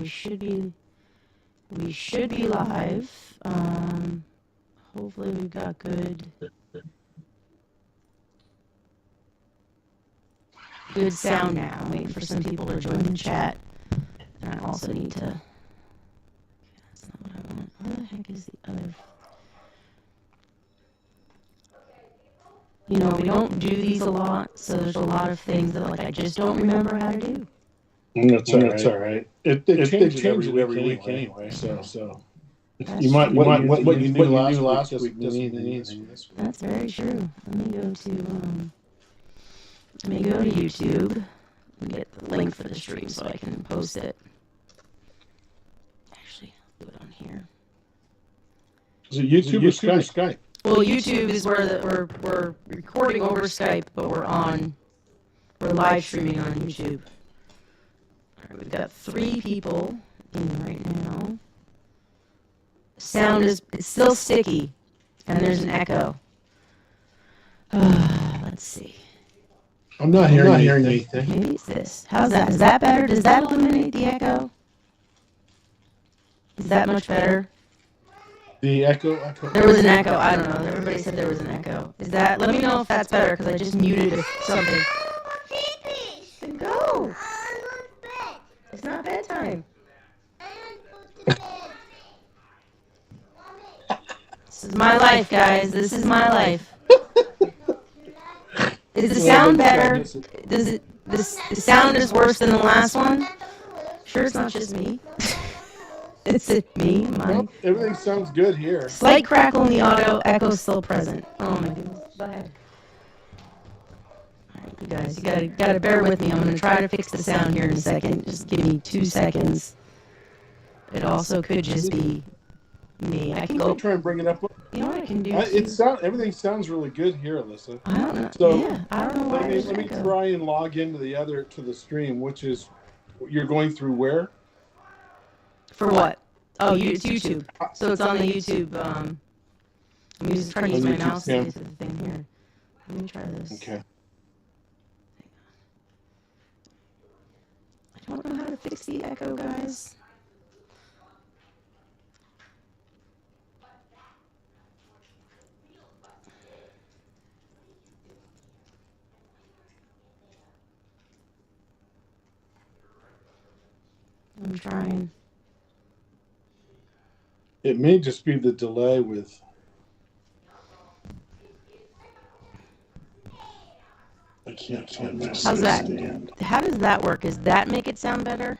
we should be live. Hopefully we've got good sound now. I'm waiting for some people to join the chat. And I also need to... Okay, that's not what I want. Where the heck is the other... You know, we don't do these a lot, so there's a lot of things that, like, I just don't remember how to do. That's all right. They change it every week anyway. So you might what you knew last week doesn't mean anything this week. That's very true. Let me go to YouTube and get the link for the stream so I can post it. Actually, I'll do it on here. Is it YouTube or Skype? Well, YouTube is where we're recording over Skype, but we're live streaming on YouTube. All right, we've got 3 people in right now. Sound is still sticky, and there's an echo. Let's see. I'm not hearing anything. Maybe it's this. How's that? Is that better? Does that eliminate the echo? Is that much better? The echo? There was an echo. I don't know. Everybody said there was an echo. Is that? Let me know if that's better, because I just muted something. Then go. It's not bedtime. This is my life, guys. This is my life. Is the sound better? The sound is worse than the last one? Sure, it's not just me. Is it me? Nope, everything sounds good here. Slight crackle in the audio, echo still present. Oh my goodness. Go ahead. Alright, you guys, you gotta bear with me. I'm gonna try to fix the sound here in a second. Just give me 2 seconds. It also could just be me. I can go try and bring it up. You know what I can do? Everything sounds really good here, Alyssa. I don't know. So yeah, I don't know why. Let me try and log into the stream, which is you're going through where? For what? Oh, it's YouTube. So it's on the YouTube. I'm trying to use my mouse to get to the thing here. Let me try this. Okay. I don't know how to fix the echo, guys. I'm trying. It may just be the delay with... I can't How's that? How does that work? Does that make it sound better?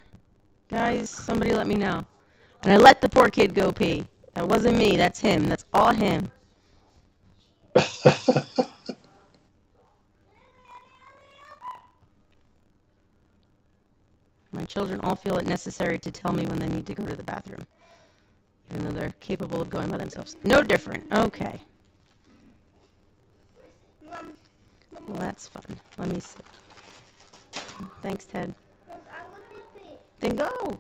Guys, somebody let me know. And I let the poor kid go pee. That wasn't me. That's him. That's all him. My children all feel it necessary to tell me when they need to go to the bathroom, even though they're capable of going by themselves. No different. Okay. Well, that's fun. Let me see. Thanks, Ted. Then go.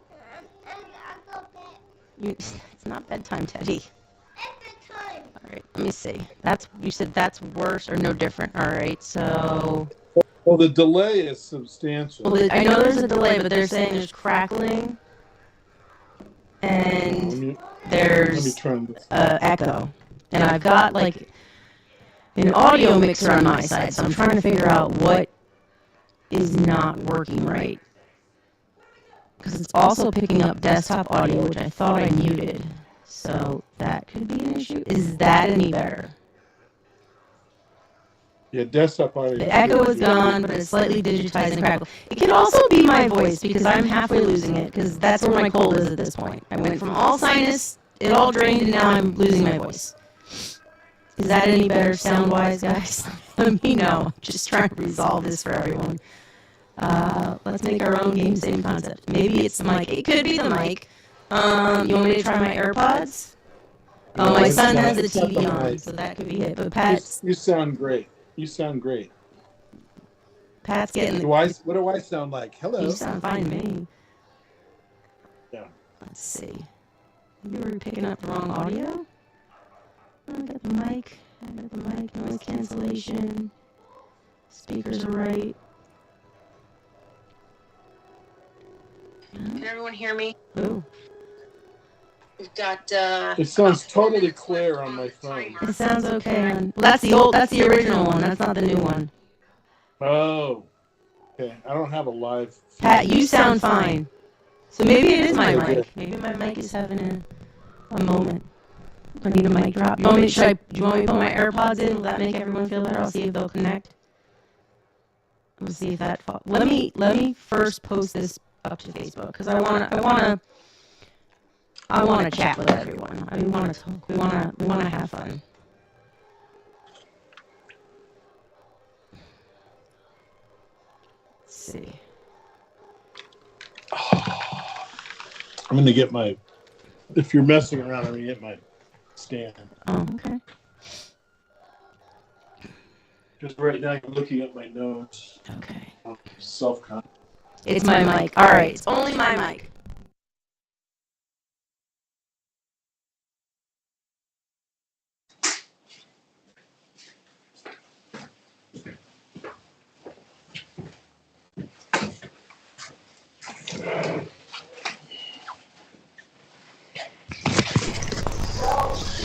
It's not bedtime, Teddy. All right, let me see. You said that's worse or no different. All right, so... Well, the delay is substantial. Well, I know there's a delay, but they're saying there's crackling and there's echo. And I've got like an audio mixer on my side, so I'm trying to figure out what is not working right. Because it's also picking up desktop audio, which I thought I muted. So that could be an issue. Is that any better? Yeah, desktop audio. The echo is gone, but it's slightly digitized and crackled. It could also be my voice, because I'm halfway losing it, because that's where my cold is at this point. I went from all sinus, it all drained, and now I'm losing my voice. Is that any better sound-wise, guys? Let me know. I'm just trying to resolve this for everyone. Let's make our own game, same concept. Maybe it's the mic. It could be the mic. You want me to try my AirPods? Oh, my son has the TV on, so that could be it. But Pat... You sound great. You sound great. Pat's getting... What do I sound like? Hello. You sound fine to me. Yeah. Let's see. Maybe we're picking up the wrong audio? I got the mic. Noise cancellation. Speakers are right. Can everyone hear me? Ooh. We've got. It sounds totally clear on my phone. It sounds okay. Well, that's the original one. That's not the new one. Oh. Okay. I don't have a live feed. Pat, you sound fine. So maybe it is my mic. Maybe my mic is having a moment. I need a mic drop. Do you want me to put my AirPods in? Will that make everyone feel better? I'll see if they'll connect. We'll see if that. Let me first post this up to Facebook because I want to chat with everyone. We want to talk. We want to have fun. Let's see. I'm going to get my. If you're messing around, I'm going to get my stand. Oh, okay. Just right now, I'm looking at my notes. Okay. Self-conscious. It's my mic. All right. It's only my mic.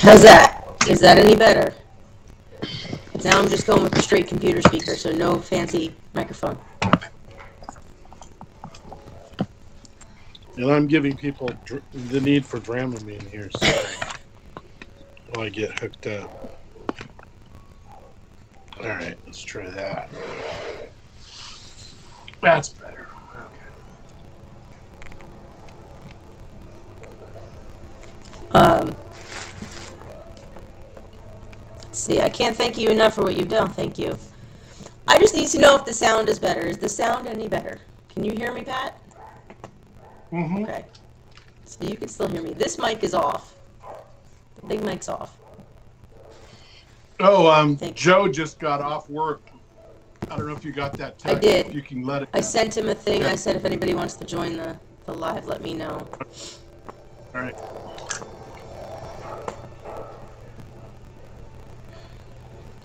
How's that? Is that any better? Now I'm just going with the straight computer speaker, so no fancy microphone. And I'm giving people the need for Dramamine here, so while I get hooked up. All right, let's try that. That's better. Okay. See, I can't thank you enough for what you've done. Thank you. I just need to know if the sound is better. Is the sound any better? Can you hear me, Pat? Mm-hmm. Okay. So you can still hear me. This mic is off. The big mic's off. Oh, Joe just got off work. I don't know if you got that text. I did. If you can let it. I sent him a thing. I said if anybody wants to join the live, let me know. All right.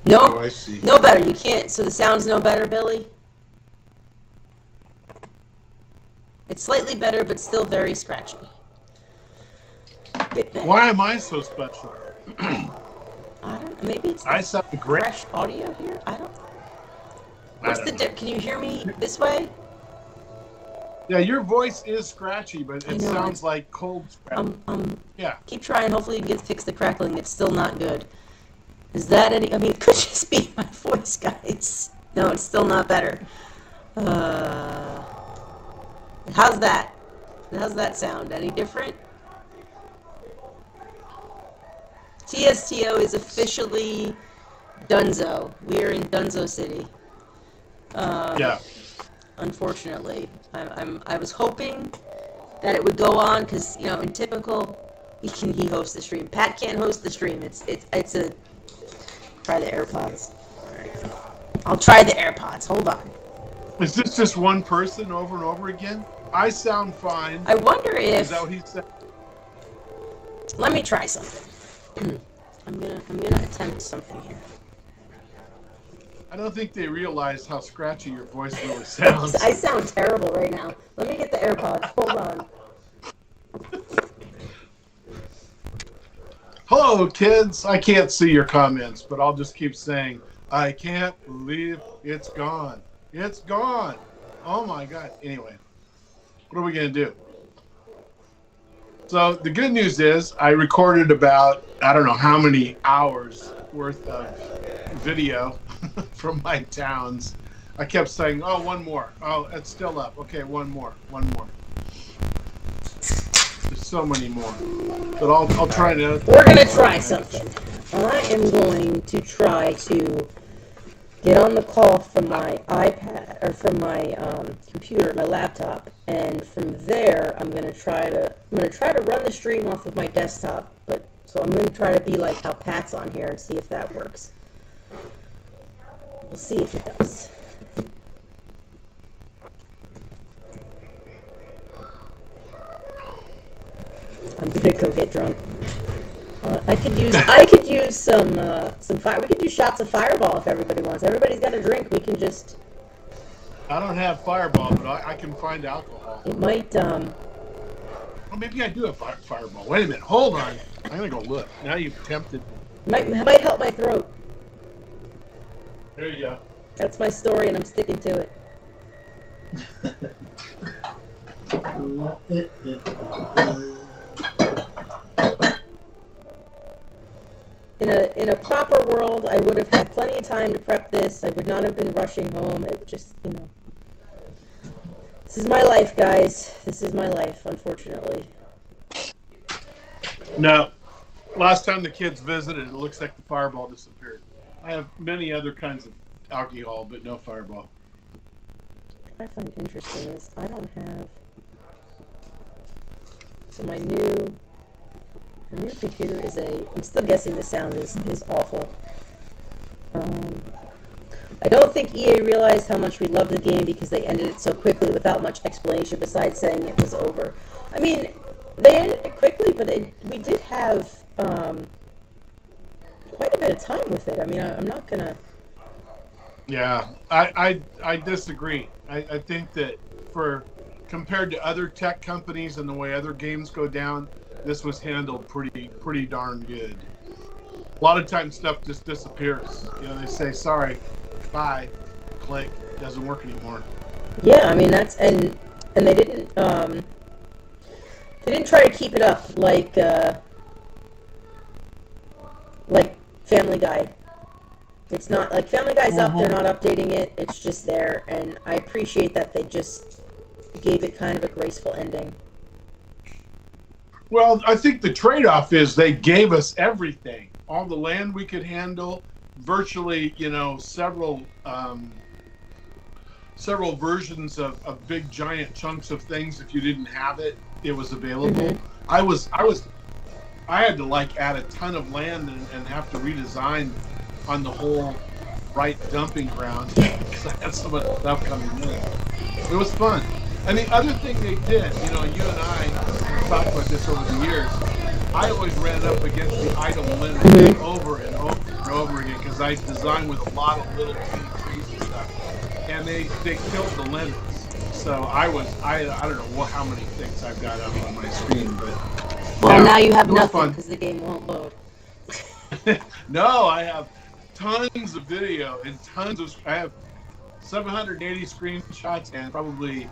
No, I see. No better. You can't. So the sound's no better, Billy? It's slightly better, but still very scratchy. Why am I so special? I don't know. Maybe it's I sound great. Fresh audio here. I don't. What's the dip? Can you hear me this way? Yeah, your voice is scratchy, but it sounds like cold scratch. Yeah. Keep trying. Hopefully, you can fix the crackling. It's still not good. Is that any? I mean, it could just be my voice, guys. No, it's still not better. How's that? How's that sound? Any different? TSTO is officially Dunzo. We are in Dunzo City. Yeah. Unfortunately, I was hoping that it would go on because in typical, he hosts the stream. Pat can't host the stream. It's a. Try the AirPods. All right. I'll try the AirPods. Hold on. Is this just one person over and over again? I sound fine. I wonder if. Is that what he said? Let me try something. I'm gonna attempt something here. I don't think they realize how scratchy your voice really sounds. I sound terrible right now. Let me get the AirPods. Hold on. Hello, kids. I can't see your comments, but I'll just keep saying, I can't believe it's gone. It's gone. Oh, my God. Anyway, what are we going to do? So the good news is I recorded about, I don't know how many hours worth of video from my towns. I kept saying, oh, one more. Oh, it's still up. Okay, one more. There's so many more. But I'll try to... We're going to try something. I am going to try to get on the call from my iPad, or from my computer, my laptop, and from there I'm going to try to run the stream off of my desktop, so I'm going to try to be like how Pat's on here and see if that works. We'll see if it does. I'm gonna go get drunk. I could use some fire. We could do shots of Fireball if everybody wants. Everybody's got a drink. We can just I don't have Fireball, but I can find alcohol. It might, Oh, maybe I do have Fireball. Wait a minute. Hold on. I'm going to go look. Now you've tempted me. might help my throat. There you go. That's my story, and I'm sticking to it. In a proper world, I would have had plenty of time to prep this. I would not have been rushing home. It just, this is my life, guys. This is my life, unfortunately. No. Last time the kids visited, it looks like the Fireball disappeared. I have many other kinds of alcohol, but no Fireball. What I find interesting is I don't have. So my new computer is I'm still guessing the sound is awful. I don't think EA realized how much we loved the game because they ended it so quickly without much explanation besides saying it was over. I mean, they ended it quickly, but we did have quite a bit of time with it. I mean, I'm not gonna. Yeah, I disagree. I think that compared to other tech companies and the way other games go down, this was handled pretty darn good. A lot of times stuff just disappears. They say sorry, bye, click, doesn't work anymore. Yeah, I mean that's and they didn't try to keep it up like Family Guy. It's not like Family Guy's up, they're not updating it, it's just there, and I appreciate that they just gave it kind of a graceful ending. Well, I think the trade-off is they gave us everything. All the land we could handle, virtually, several versions of big giant chunks of things. If you didn't have it, it was available. Mm-hmm. I had to add a ton of land and have to redesign on the whole right dumping ground because I had so much stuff coming in. It was fun. And the other thing they did, you and I have talked about this over the years, I always ran up against the item limit over and over and over again because I designed with a lot of little teeny trees and stuff. And they killed the limits. So I don't know how many things I've got up on my screen, but now you have nothing because the game won't load. No, I have tons of video and I have 780 screenshots and probably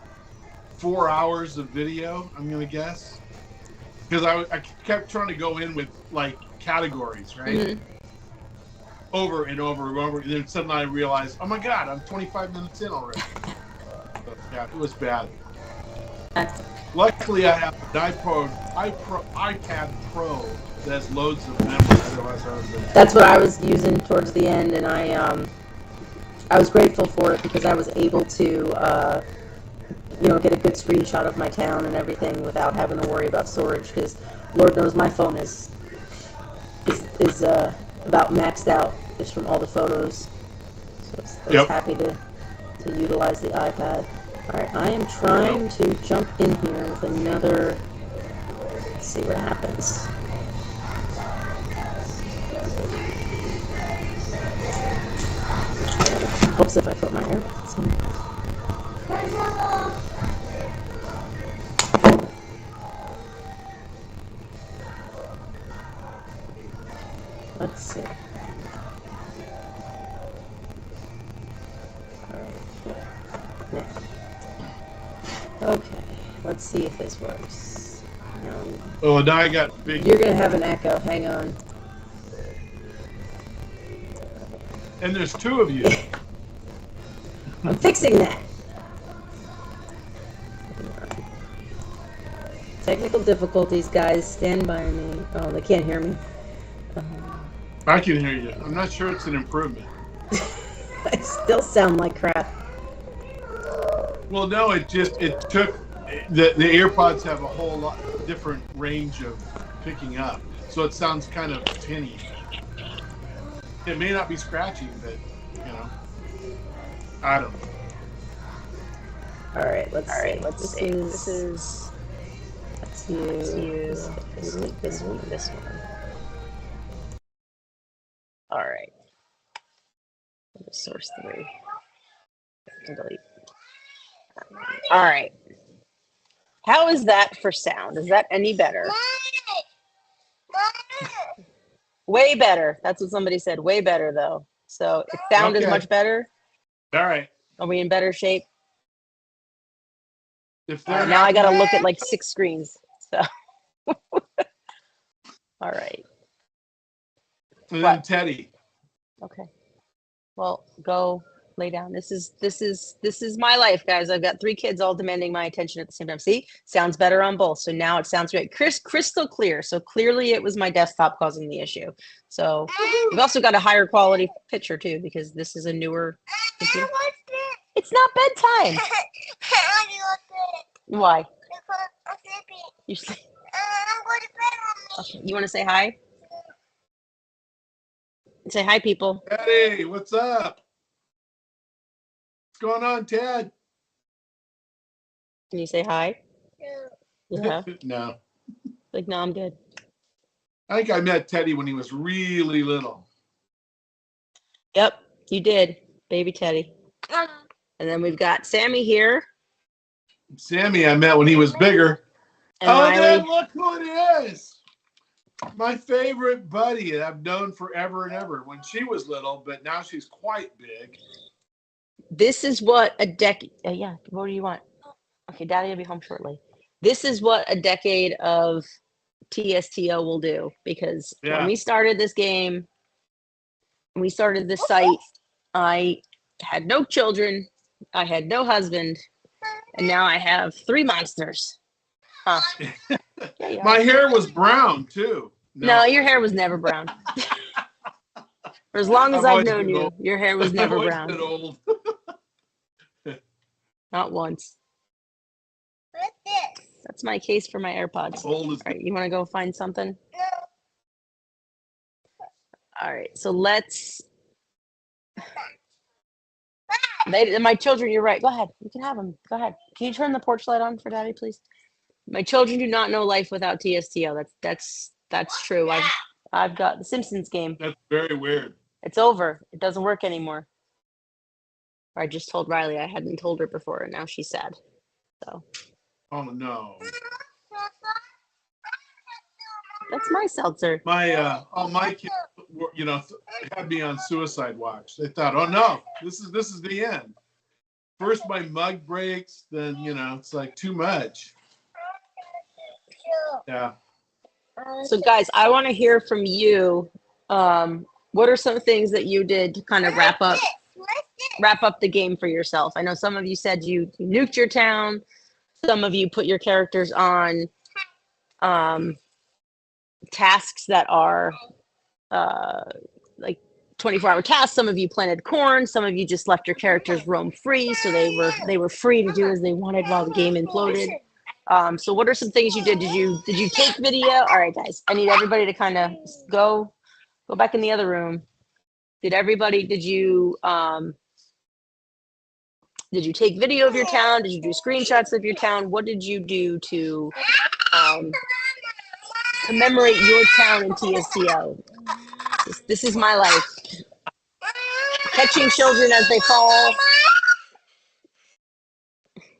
4 hours of video, I'm going to guess. Because I kept trying to go in with categories, right? Mm-hmm. Over and over and over. And then suddenly I realized, oh my God, I'm 25 minutes in already. But, yeah, it was bad. Luckily, I have an iPad Pro that has loads of memory. Otherwise, that's what I was using towards the end, and I was grateful for it because I was able to, get a good screenshot of my town and everything without having to worry about storage. Because Lord knows my phone is about maxed out just from all the photos. So I was happy to utilize the iPad. All right, I am trying to jump in here with another. Let's see what happens. Helps if I put my AirPods in. Let's see. Okay, let's see if this works. Now I got big. You're gonna have an echo. Hang on. And there's two of you. I'm fixing that. Technical difficulties, guys. Stand by me. Oh, they can't hear me. I can hear you. I'm not sure it's an improvement. I still sound like crap. Well, no, it took the AirPods have a whole lot different range of picking up, so it sounds kind of tinny. It may not be scratching, but I don't know. All right, let's see. Let's use this one. All right. Source 3. Delete. All right. How is that for sound? Is that any better? Way better. That's what somebody said. Way better, though. So if sound is Okay. much better, All right. are we in better shape? If All they're right, now I got to happy- look at like 6 screens. So, all right. and then What? Teddy. Okay. Well, go lay down. This is my life, guys. I've got 3 kids all demanding my attention at the same time. See, sounds better on both. So now it sounds great, crystal clear. So clearly, it was my desktop causing the issue. So we've also got a higher quality picture too, because this is a newer computer. It's not bedtime. Why? You sleep. Okay. You want to say hi? Say hi, people. Teddy, what's up? What's going on, Ted? Can you say hi? Yeah. No. Like, no, I'm good. I think I met Teddy when he was really little. Yep, you did, baby Teddy. And then we've got Sammy here. Sammy, I met when he was bigger. And Oh, Riley. Dad, look who it is. My favorite buddy that I've known forever and ever when she was little, but now she's quite big. This is what a decade. Yeah, what do you want? Okay, Daddy will be home shortly. This is what a decade of TSTO will do, because when we started this game, we started this site, I had no children, I had no husband, and now I have 3 monsters. Huh. Yeah, My hair was brown too. No, your hair was never brown. For as long as I've known you, old. your hair was never I've always brown. been old. Not once. What's this? That's my case for my AirPods. All Old as right, you want to go find something? All right, so let's. My children, you're right. Go ahead. You can have them. Go ahead. Can you turn the porch light on for Daddy, please? My children do not know life without TSTO. That's true. I've got the Simpsons game. That's very weird. It's over. It doesn't work anymore. I just told Riley I hadn't told her before, and now she's sad. So. Oh no. That's my seltzer. All my kids were, had me on suicide watch. They thought, oh no, this is the end. First my mug breaks, then it's like too much. Yeah. So guys, I want to hear from you. What are some things that you did to kind of wrap up the game for yourself? I know some of you said you nuked your town. Some of you put your characters on tasks that are like 24-hour tasks. Some of you planted corn. Some of you just left your characters roam free, so they were free to do as they wanted while the game imploded. So what are some things you did? Did you take video? All right, guys, I need everybody to kind of go back in the other room. Did you take video of your town? Did you do screenshots of your town? What did you do to commemorate your town in TSTO? This is my life. Catching children as they fall.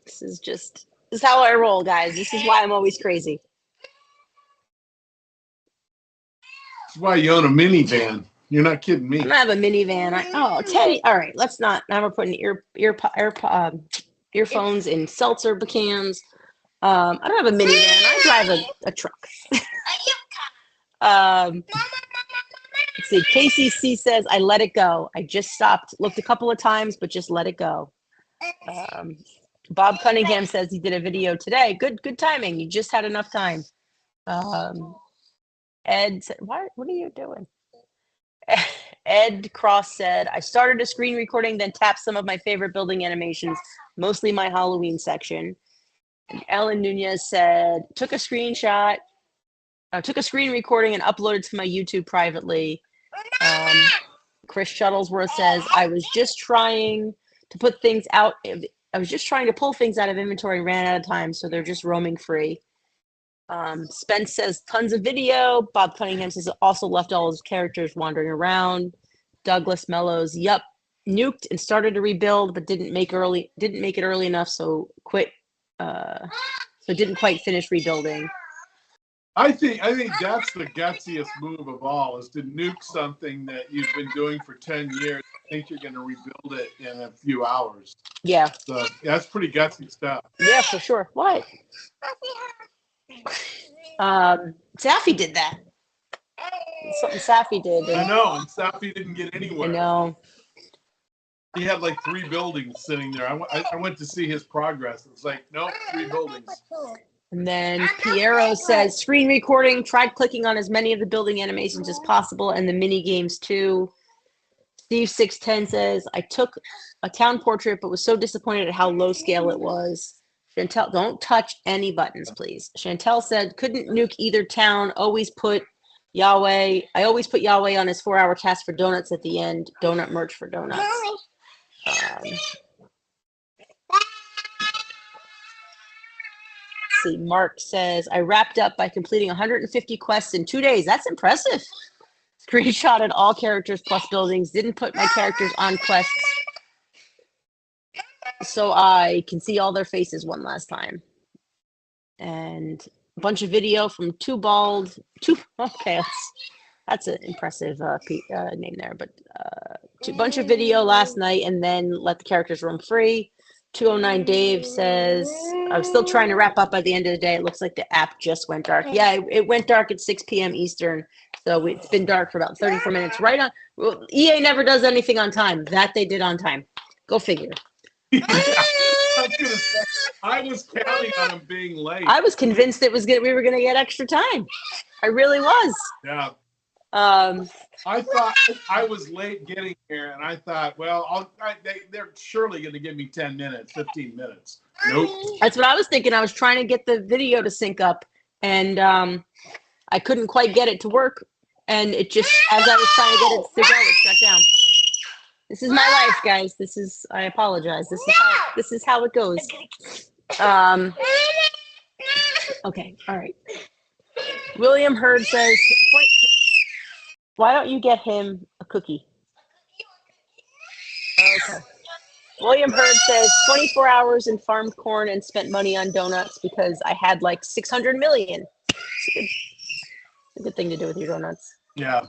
This is how I roll, guys. This is why I'm always crazy. That's why you own a minivan. You're not kidding me. I don't have a minivan. Teddy. All right, let's not. Now we're putting earphones in seltzer cans. I don't have a minivan. I drive a truck. Let's see. KCC says, I let it go. I just stopped, looked a couple of times, but just let it go. Bob Cunningham says he did a video today. Good timing. You just had enough time. Ed said, what are you doing? Ed Cross said, I started a screen recording, then tapped some of my favorite building animations, mostly my Halloween section. And Ellen Nunez said, took a screen recording and uploaded to my YouTube privately. Chris Shuttlesworth says, I was just trying to pull things out of inventory and ran out of time, so they're just roaming free. Spence says, tons of video. Bob Cunningham says, also left all his characters wandering around. Douglas Mellows, yup. nuked and started to rebuild, but didn't make it early enough, so quit. So didn't quite finish rebuilding. I think that's the gutsiest move of all, is to nuke something that you've been doing for 10 years. I think you're going to rebuild it in a few hours. Yeah. So that's pretty gutsy stuff. Yeah, for sure. What? Safi did that. Something Safi did. I know, and Safi didn't get anywhere. I know. He had like 3 buildings sitting there. I went to see his progress. It's like, nope, 3 buildings. And then Piero says, screen recording, tried clicking on as many of the building animations as possible and the mini games too. Steve 610 says, I took a town portrait, but was so disappointed at how low scale it was. Chantel, don't touch any buttons, please. Chantel said, couldn't nuke either town, I always put Yahweh on his 4-hour task for donuts at the end, donut merch for donuts. See, Mark says, I wrapped up by completing 150 quests in 2 days. That's impressive. Screenshotted all characters plus buildings. Didn't put my characters on quests, so I can see all their faces one last time. And a bunch of video from okay, that's an impressive name there, but a bunch of video last night, and then let the characters roam free. 209 Dave says, I was still trying to wrap up by the end of the day. It looks like the app just went dark. Yeah, it went dark at 6 p.m. Eastern. So it's been dark for about 34 minutes. Right on. Well, EA never does anything on time. That they did on time. Go figure. Yeah, I was counting on him being late. I was convinced we were gonna get extra time. I really was. Yeah. I thought I was late getting here, and I thought, well, they're surely going to give me 10 minutes, 15 minutes. Nope. That's what I was thinking. I was trying to get the video to sync up, and I couldn't quite get it to work. And it just, as I was trying to get it to go, it shut down. This is my life, guys. I apologize. This is how it goes. Okay, all right. William Hurd says, why don't you get him a cookie? Okay. William Hurd says, 24 hours and farmed corn and spent money on donuts because I had like 600 million. It's a good thing to do with your donuts. Yeah.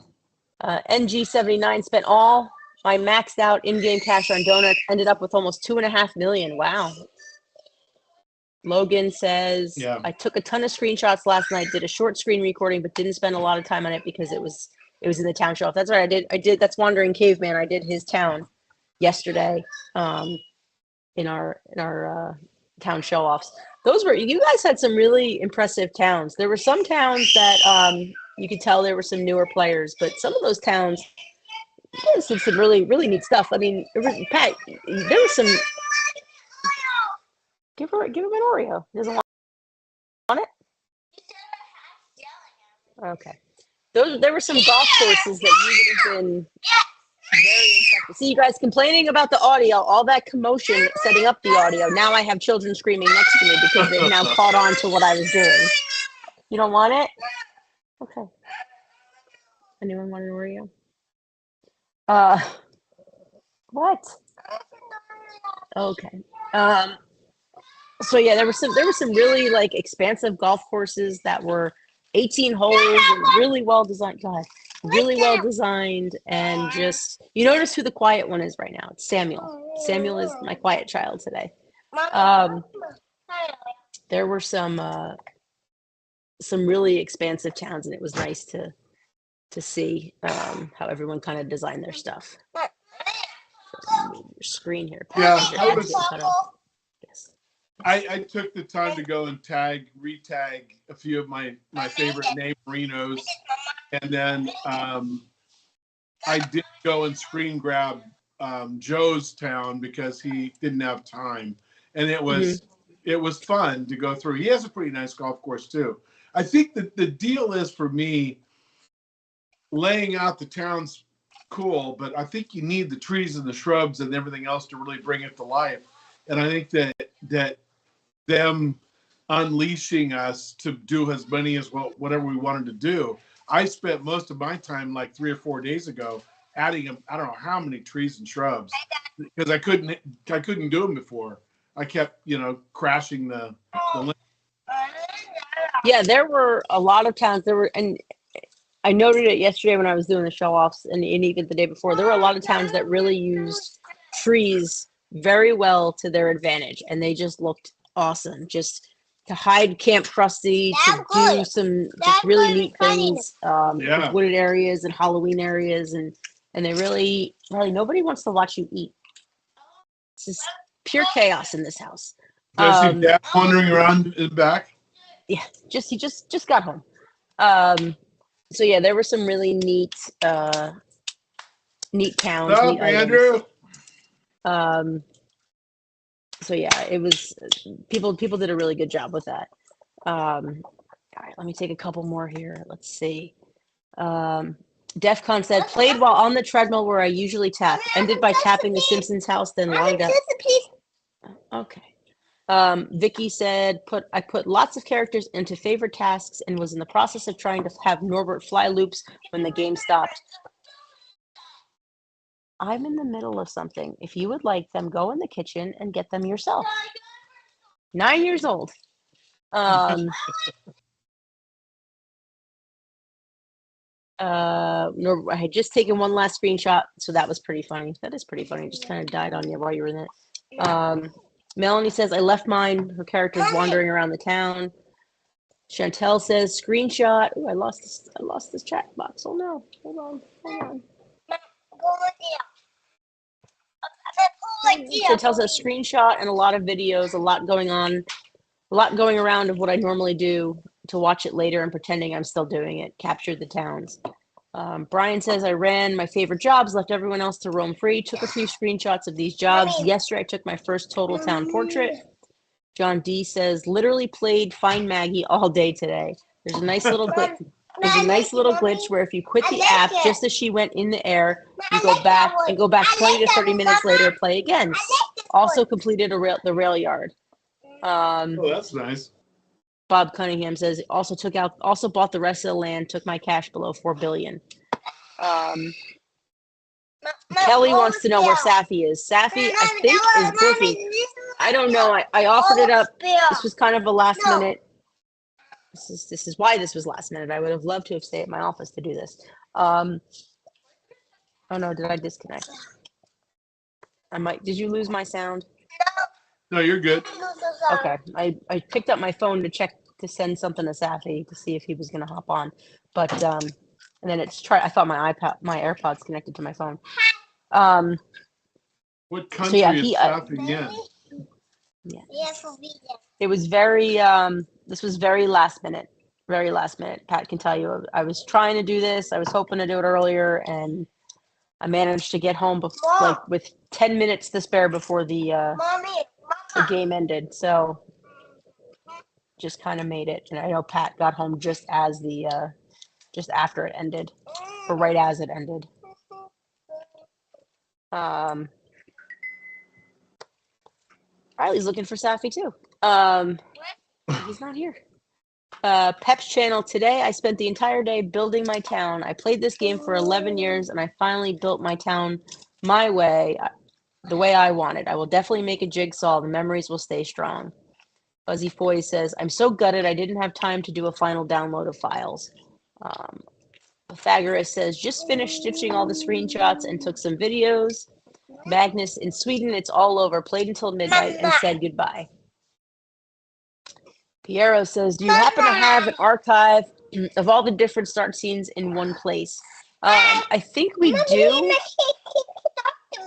NG79 spent all my maxed out in-game cash on donuts, ended up with almost 2.5 million. Wow. Logan says, yeah. I took a ton of screenshots last night, did a short screen recording, but didn't spend a lot of time on it because it was in the town show off. That's right. I did. That's Wandering Caveman. I did his town yesterday in our town show offs. You guys had some really impressive towns. There were some towns that you could tell there were some newer players, but some of those towns, there's some really, really neat stuff. I mean, Pat, there was some. Give him an Oreo. He doesn't want it? Okay. There were some golf courses that you would have been very impressed. See, you guys complaining about the audio, all that commotion setting up the audio. Now I have children screaming next to me because they've now caught on to what I was doing. You don't want it? Okay. Anyone want an Oreo? What? Okay. So yeah, there were some really like expansive golf courses that were 18 holes and really well designed. God, really well designed, and just you notice who the quiet one is right now. It's Samuel. Samuel is my quiet child today. There were some really expansive towns, and it was nice to see how everyone kind of designed their stuff. Move your screen here. Yeah, Yes. I took the time to go and retag a few of my favorite name Marinos, and then I did go and screen grab Joe's town because he didn't have time, and it was fun to go through. He has a pretty nice golf course too. I think that the deal is, for me, laying out the town's cool, but I think you need the trees and the shrubs and everything else to really bring it to life. And I think that them unleashing us to do as many as whatever we wanted to do. I spent most of my time, like 3 or 4 days ago, adding I don't know how many trees and shrubs because I couldn't do them before. I kept crashing the link. Yeah, there were a lot of towns. And I noted it yesterday when I was doing the show offs, and even the day before. There were a lot of towns that really used trees very well to their advantage, and they just looked awesome. Just to hide Camp Krusty, to do some just really neat things, with wooded areas and Halloween areas, and they really, nobody wants to watch you eat. It's just pure chaos in this house. Did I see Dad wandering around in the back? Yeah, he just got home. So yeah, there were some really neat towns. What's up, neat Andrew? items. So yeah, it was people did a really good job with that. All right, let me take a couple more here. Let's see. Defcon said, played while on the treadmill where I usually tap. Ended by tapping the Simpsons house, then logged out. Okay. Vicky said, I put lots of characters into favorite tasks and was in the process of trying to have Norbert fly loops when the game stopped. I'm in the middle of something. If you would like them, go in the kitchen and get them yourself. 9 years old. I had just taken one last screenshot, so that was pretty funny. That is pretty funny. It just kind of died on you while you were in it. Melanie says, I left mine. Her character's wandering around the town. Chantel says, screenshot. Oh, I lost this chat box. Oh no. Hold on. Chantel says, screenshot and a lot of videos, a lot going around of what I normally do to watch it later and pretending I'm still doing it. Captured the towns. Brian says, I ran my favorite jobs, left everyone else to roam free, took a few screenshots of these jobs. Yesterday, I took my first total town portrait. John D says, literally played Find Maggie all day today. There's a nice little glitch where if you quit the app just as she went in the air, you go back 20 to 30 minutes later, play again. Also completed the rail yard. Oh, that's nice. Bob Cunningham says, also bought the rest of the land, took my cash below 4 billion. Kelly wants to know where Safi is. Safi, I think, is working. I don't know. I offered it up. This was kind of a last minute. This is why this was last minute. I would have loved to have stayed at my office to do this. Oh no, did I disconnect? Did you lose my sound? No, you're good. Okay. I picked up my phone to send something to Safi to see if he was going to hop on, but and then I thought my AirPods connected to my phone. What country is Safi in? Yeah. It was very this was very last minute. Pat can tell you, I was trying to do this. I was hoping to do it earlier, and I managed to get home with 10 minutes to spare before the game ended. So just kind of made it. And I know Pat got home just after it ended, or right as it ended. Riley's looking for Safi too. He's not here. Pep's channel today. I spent the entire day building my town. I played this game for 11 years and I finally built my town my way, the way I wanted. I will definitely make a jigsaw. The memories will stay strong. Fuzzy Foy says, I'm so gutted I didn't have time to do a final download of files. Pythagoras says, just finished stitching all the screenshots and took some videos. Magnus, in Sweden, it's all over. Played until midnight and said goodbye. Piero says, do you happen to have an archive of all the different start scenes in one place? I think we do.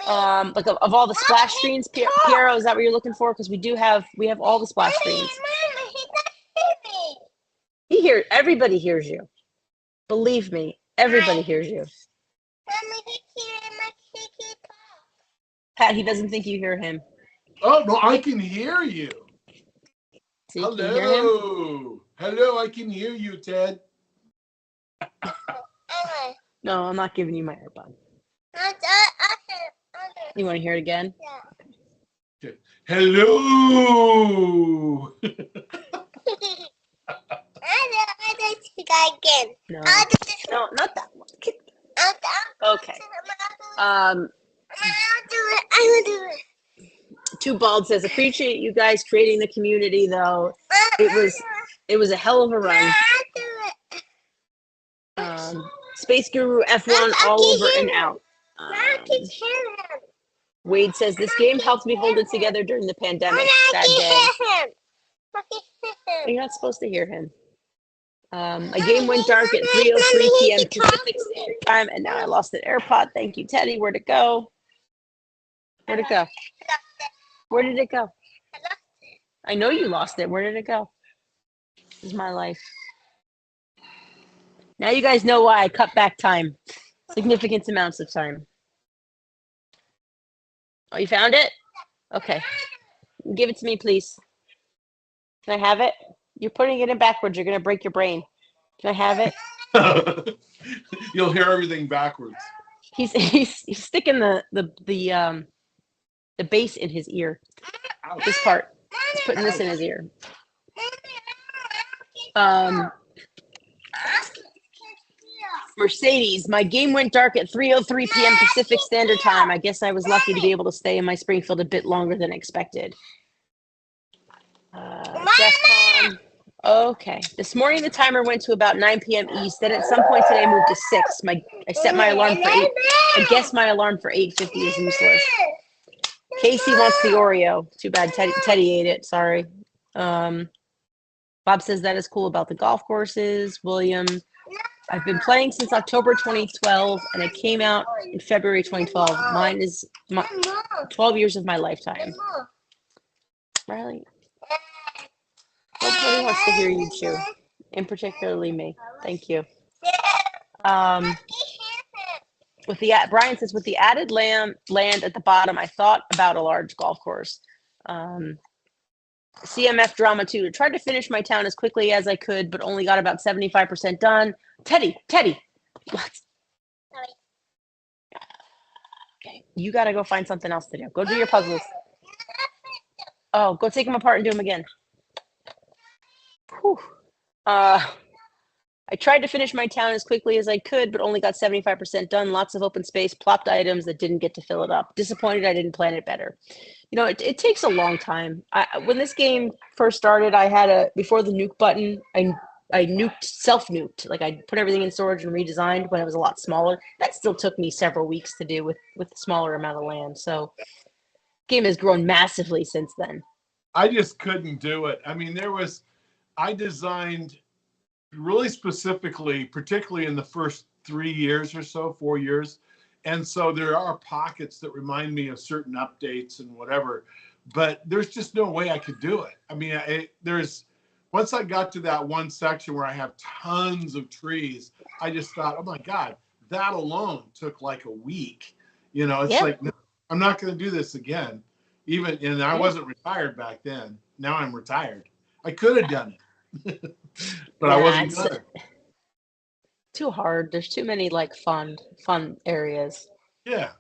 Like of all the splash screens. Piero, is that what you're looking for? Because we have all the splash screens. Everybody hears you. Believe me, everybody hears you. Pat, he doesn't think you hear him. Oh no, I can hear you. See, hello, can you hear him? Hello, I can hear you, Ted. No, I'm not giving you my AirPod. You want to hear it again? Yeah. Okay. Hello. No, not that one. Okay. I'll do it. I will do it. Too Bald says, appreciate you guys creating the community, though. It was a hell of a run. I'll do it. Space Guru F1 all over and out. I can hear him. Wade says, this game helped me hold it together during the pandemic. Sad day. I can hear him. You're not supposed to hear him. My game went dark at 3:03 p.m. Pacific Standard Time, and now I lost an AirPod. Thank you, Teddy. Where'd it go? Where'd it go? Where did it go? I know you lost it. Where did it go? This is my life. Now you guys know why I cut back time. Significant amounts of time. Oh, you found it? Okay. Give it to me, please. Can I have it? You're putting it in backwards. You're going to break your brain. Can I have it? You'll hear everything backwards. He's sticking the bass in his ear. Ouch. This part. He's putting this in his ear. Mercedes, my game went dark at 3:03 p.m. Pacific Standard Time. I guess I was lucky to be able to stay in my Springfield a bit longer than expected. DEFCON. Okay. This morning the timer went to about 9 p.m. East. Then at some point today moved to 6. I set my alarm for 8. I guess my alarm for 8:50 is useless. Casey wants the Oreo. Too bad Teddy ate it. Sorry. Bob says that is cool about the golf courses. William, I've been playing since October 2012, and it came out in February 2012. Mine is 12 years of my lifetime. Riley, nobody wants to hear you chew, and particularly me. Thank you. Brian says, with the added land at the bottom, I thought about a large golf course. CMF Drama 2. I tried to finish my town as quickly as I could, but only got about 75% done. Teddy. What? Okay, you got to go find something else to do. Go do your puzzles. Oh, go take them apart and do them again. Whew. I tried to finish my town as quickly as I could, but only got 75% done. Lots of open space, plopped items that didn't get to fill it up. Disappointed I didn't plan it better. You know, it takes a long time. When this game first started, before the nuke button, I self-nuked. Like I put everything in storage and redesigned when it was a lot smaller. That still took me several weeks to do with a smaller amount of land. So game has grown massively since then. I just couldn't do it. I mean, I designed really specifically, particularly in the first 3 years or so, 4 years. And so there are pockets that remind me of certain updates and whatever, but there's just no way I could do it. I mean, once I got to that one section where I have tons of trees, I just thought, oh my God, that alone took like a week. You know, it's like, no, I'm not going to do this again. And I wasn't retired back then. Now I'm retired. I could have done it, but I wasn't done it. Too hard. There's too many like fun areas. Yeah.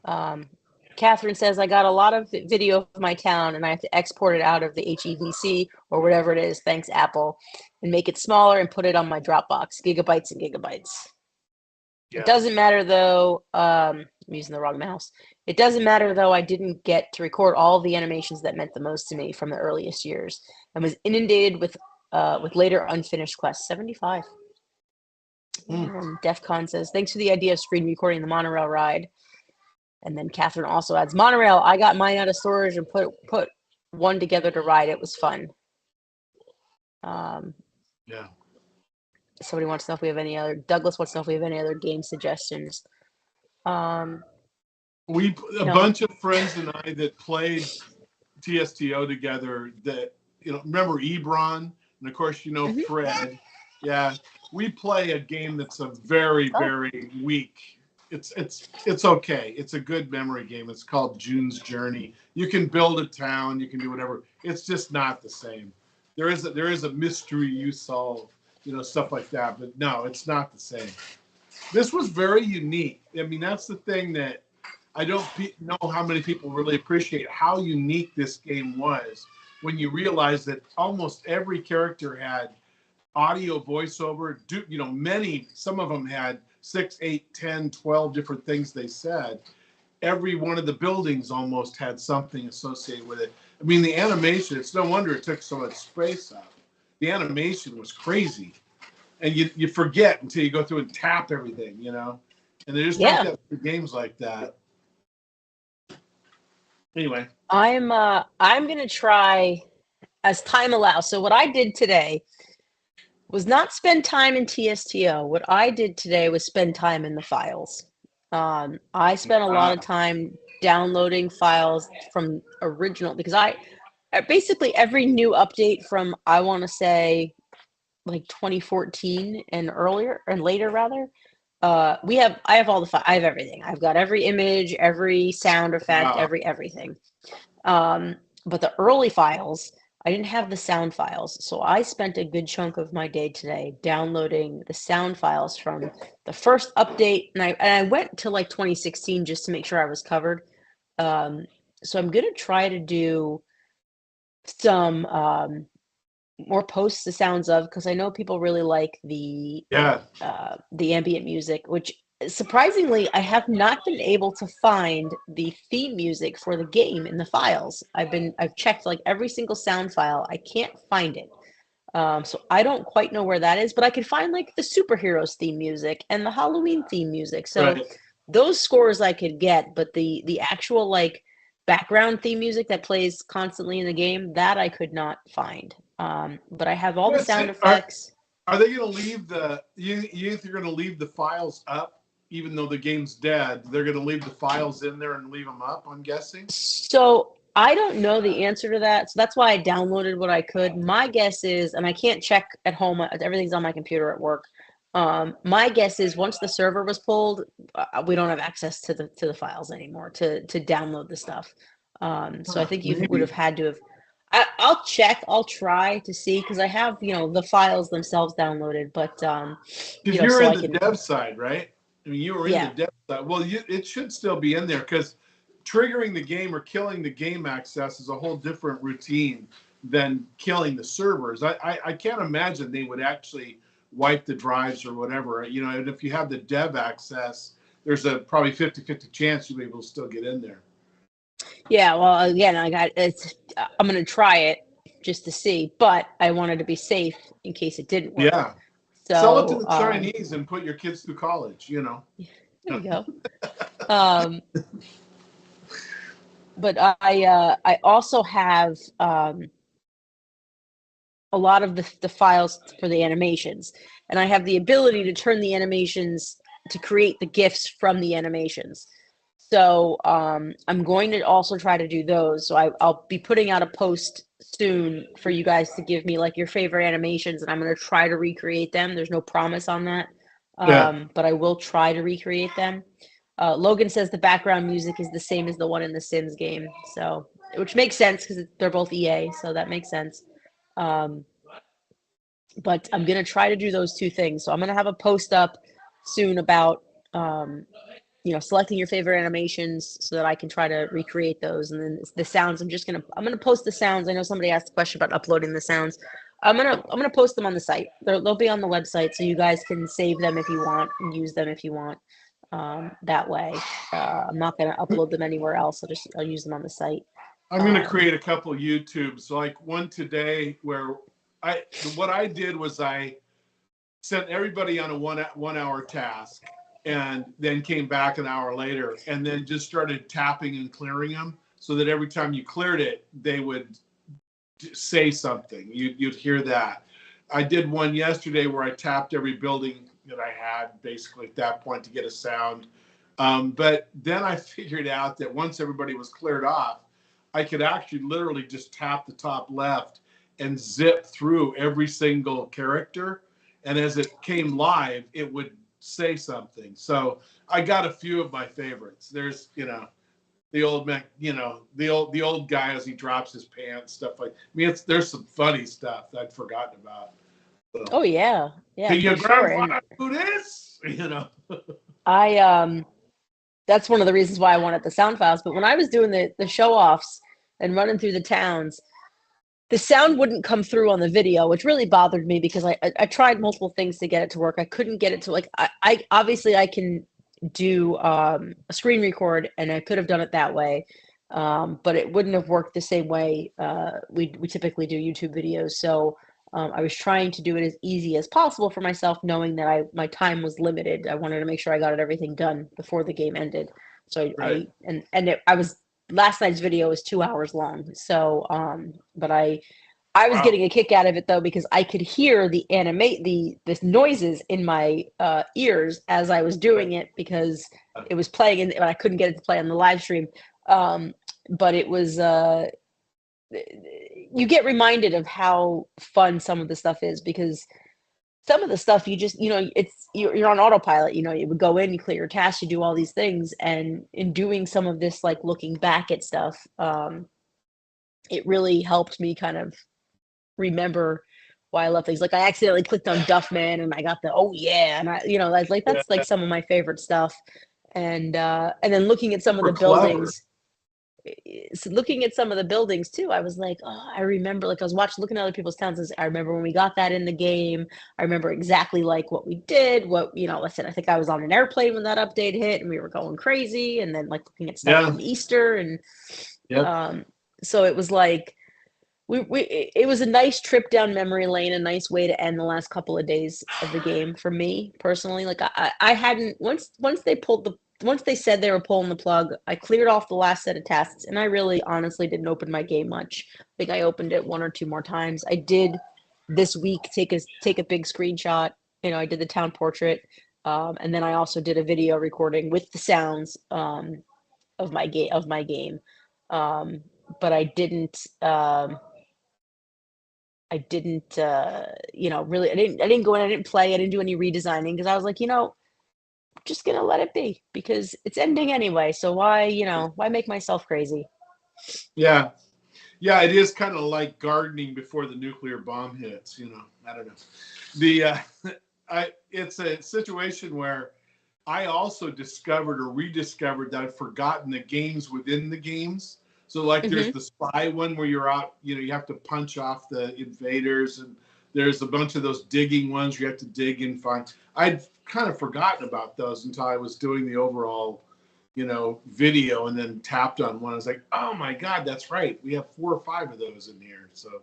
Catherine says, I got a lot of video of my town and I have to export it out of the HEVC or whatever it is, thanks Apple, and make it smaller and put it on my Dropbox, gigabytes and gigabytes. Yeah. It doesn't matter though, I'm using the wrong mouse. It doesn't matter though, I didn't get to record all the animations that meant the most to me from the earliest years and was inundated with later unfinished quests. 75. And DEFCON says, thanks for the idea of screen recording the monorail ride. And then Catherine also adds, monorail, I got mine out of storage and put one together to ride. It was fun. Yeah. Somebody wants to know if we have any other, Douglas wants to know if we have any other game suggestions. Bunch of friends and I that played TSTO together that, remember Ebron? And of course, Fred. Yeah. We play a game that's a very, very weak. It's okay. It's a good memory game. It's called June's Journey. You can build a town. You can do whatever. It's just not the same. There is a mystery you solve, stuff like that. But no, it's not the same. This was very unique. I mean, that's the thing that I don't know how many people really appreciate how unique this game was when you realize that almost every character had audio voiceover. Some of them had 6, 8, 10, 12 different things they said. every one of the buildings almost had something associated with it. I mean, the animation, it's no wonder it took so much space up. The animation was crazy. And you forget until you go through and tap everything, you know? And they just don't get games like that. Anyway. I'm gonna try as time allows. So what I did today was not spend time in TSTO. What I did today was spend time in the files. I spent a lot of time downloading files from original, because I basically every new update from, I want to say, like 2014 and earlier and later rather, I have all the I have everything. I've got every image, every sound effect, everything. But the early files, I didn't have the sound files. So I spent a good chunk of my day today downloading the sound files from the first update. And I went to like 2016 just to make sure I was covered. So I'm going to try to do some more posts the sounds of, because I know people really like the ambient music, which surprisingly I have not been able to find the theme music for the game in the files. I've checked like every single sound file. I can't find it. So I don't quite know where that is, but I could find like the superheroes theme music and the Halloween theme music. So those scores I could get, but the actual like background theme music that plays constantly in the game, that I could not find. But I have all the sound effects. Are they going to leave you think they're going to leave the files up, even though the game's dead? They're going to leave the files in there and leave them up, I'm guessing? So I don't know the answer to that. So that's why I downloaded what I could. My guess is, and I can't check at home, everything's on my computer at work. My guess is once the server was pulled, we don't have access to the files anymore to download the stuff. So I think you would have had to have. I'll check. I'll try to see, because I have the files themselves downloaded. But you're in the dev side, right? I mean, you were in the dev side. Well, it should still be in there, because triggering the game or killing the game access is a whole different routine than killing the servers. I can't imagine they would actually wipe the drives or whatever. And if you have the dev access, there's a probably 50-50 chance you'll be able to still get in there. Yeah, well, again, I'm going to try it just to see, but I wanted to be safe in case it didn't work. Yeah. So, sell it to the Chinese and put your kids through college, There you go. But I also have a lot of the files for the animations, and I have the ability to turn the animations to create the GIFs from the animations. So I'm going to also try to do those. So I'll be putting out a post soon for you guys to give me like your favorite animations, and I'm going to try to recreate them. There's no promise on that, but I will try to recreate them. Logan says the background music is the same as the one in the Sims game, so which makes sense because they're both EA, so that makes sense. But I'm going to try to do those two things. So I'm going to have a post up soon about selecting your favorite animations so that I can try to recreate those. And then the sounds, I'm going to post the sounds. I know somebody asked a question about uploading the sounds. I'm going to post them on the site. They'll be on the website, so you guys can save them if you want and use them if you want. That way, I'm not going to upload them anywhere else. I'll use them on the site. I'm going to create a couple YouTubes, like one today where what I did was I sent everybody on a one hour task, and then came back an hour later, and then just started tapping and clearing them, so that every time you cleared it, they would say something. You'd hear that. I did one yesterday where I tapped every building that I had basically at that point to get a sound. But then I figured out that once everybody was cleared off, I could actually literally just tap the top left and zip through every single character. And as it came live, it would say something. So I got a few of my favorites. There's, the old man, the old guy as he drops his pants, stuff like. I mean, there's some funny stuff that I'd forgotten about. So, oh yeah. Can your grandfather do this? That's one of the reasons why I wanted the sound files. But when I was doing the show offs and running through the towns, the sound wouldn't come through on the video, which really bothered me because I tried multiple things to get it to work. I couldn't get it to I obviously I can do a screen record, and I could have done it that way, but it wouldn't have worked the same way we typically do YouTube videos. So I was trying to do it as easy as possible for myself, knowing that my time was limited. I wanted to make sure I got everything done before the game ended. So Right. I was last night's video was 2 hours long. So but I was Wow. getting a kick out of it though, because I could hear the noises in my ears as I was doing it, because it was playing and I couldn't get it to play on the live stream. But it was you get reminded of how fun some of the stuff is, because some of the stuff you just, you're on autopilot. You would go in, you clear your tasks, you do all these things, and in doing some of this, like looking back at stuff, it really helped me kind of remember why I love things. Like I accidentally clicked on Duffman and I got the oh yeah, and that's like Yeah. some of my favorite stuff. And then looking at some of Super the clever. buildings, looking at some of the buildings too, I was like, oh, I remember, like I was looking at other people's towns. I remember when we got that in the game. I remember exactly like what we did. Listen, I think I was on an airplane when that update hit, and we were going crazy. And then like looking at stuff Yeah. from Easter, and Yep. um, so it was like it was a nice trip down memory lane, a nice way to end the last couple of days of the game for me personally. Like I hadn't once they said they were pulling the plug, I cleared off the last set of tasks, and I really honestly didn't open my game much. I think I opened it one or two more times. I did this week take a big screenshot. I did the town portrait, and then I also did a video recording with the sounds of my game. Um, but I didn't, really, I didn't go in, I didn't play, I didn't do any redesigning, because I was like, I'm just gonna let it be, because it's ending anyway. So why make myself crazy? Yeah. Yeah. It is kind of like gardening before the nuclear bomb hits. I don't know. The it's a situation where I also discovered or rediscovered that I've forgotten the games within the games. So like there's Hmm. the spy one where you're out, you have to punch off the invaders, and there's a bunch of those digging ones you have to dig and find. I'd kind of forgotten about those until I was doing the overall, video, and then tapped on one. I was like, oh my God, that's right. We have 4 or 5 of those in here. So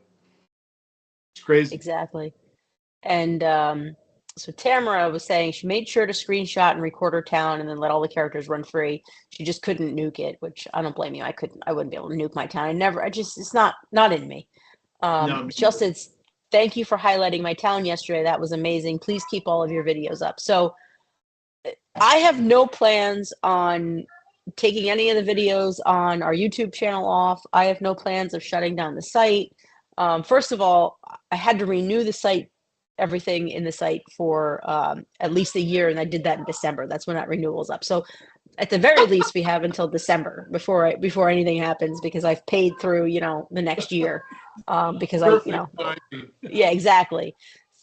it's crazy. Exactly. And so Tamara was saying she made sure to screenshot and record her town, and then let all the characters run free. She just couldn't nuke it, which I don't blame you. I wouldn't be able to nuke my town. It's not in me. No, me She either. also says, thank you for highlighting my town yesterday. That was amazing. Please keep all of your videos up. So I have no plans on taking any of the videos on our YouTube channel off. I have no plans of shutting down the site. First of all, I had to renew the site, everything in the site for at least a year, and I did that in December. That's when that renewal is up. So at the very least, we have until December before anything happens, because I've paid through the next year, because Perfect timing. yeah, exactly.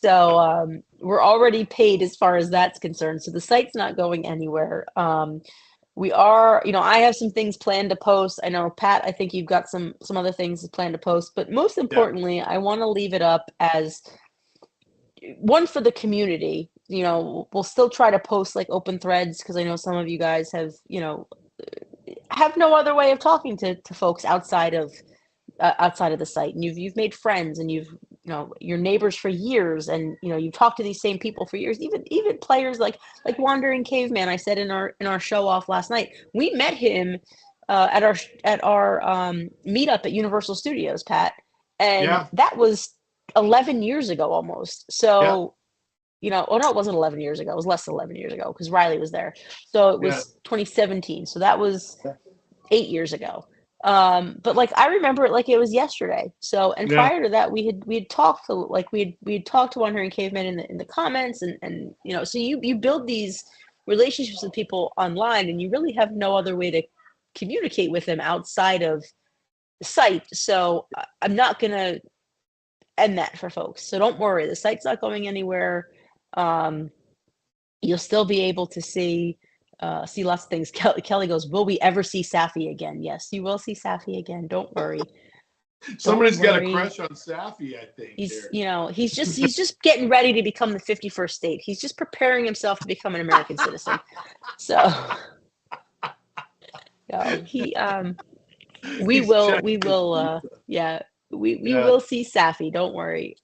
So we're already paid as far as that's concerned. So the site's not going anywhere. We are, I have some things planned to post. I know, Pat, I think you've got some other things planned to post, but most Yeah. importantly, I want to leave it up as one for the community. We'll still try to post like open threads, because I know some of you guys have no other way of talking to folks outside of the site, and you've made friends, and your neighbors for years, and you've talked to these same people for years, even players like Wandering Caveman. I said in our show off last night, we met him at our meetup at Universal Studios, Pat, and Yeah. that was 11 years ago almost. Yeah. So oh no, it wasn't 11 years ago, it was less than 11 years ago, because Riley was there. So it Yeah. was 2017, so that was 8 years ago. But like I remember it like it was yesterday. So, and Yeah. prior to that, we had talked to, like we had talked to Wandering Caveman in the comments, and so you build these relationships with people online, and you really have no other way to communicate with them outside of the site. So I'm not gonna end that for folks. So don't worry, the site's not going anywhere. Um, you'll still be able to see lots of things. Kelly goes, will we ever see Safi again? Yes, you will see Safi again. Don't worry. Somebody's got a worry. crush on Safi, I think. He's, here. he's just getting ready to become the 51st state. He's just preparing himself to become an American citizen. So, he, we He's will, checking his visa. yeah, we Yeah. will see Safi. Don't worry.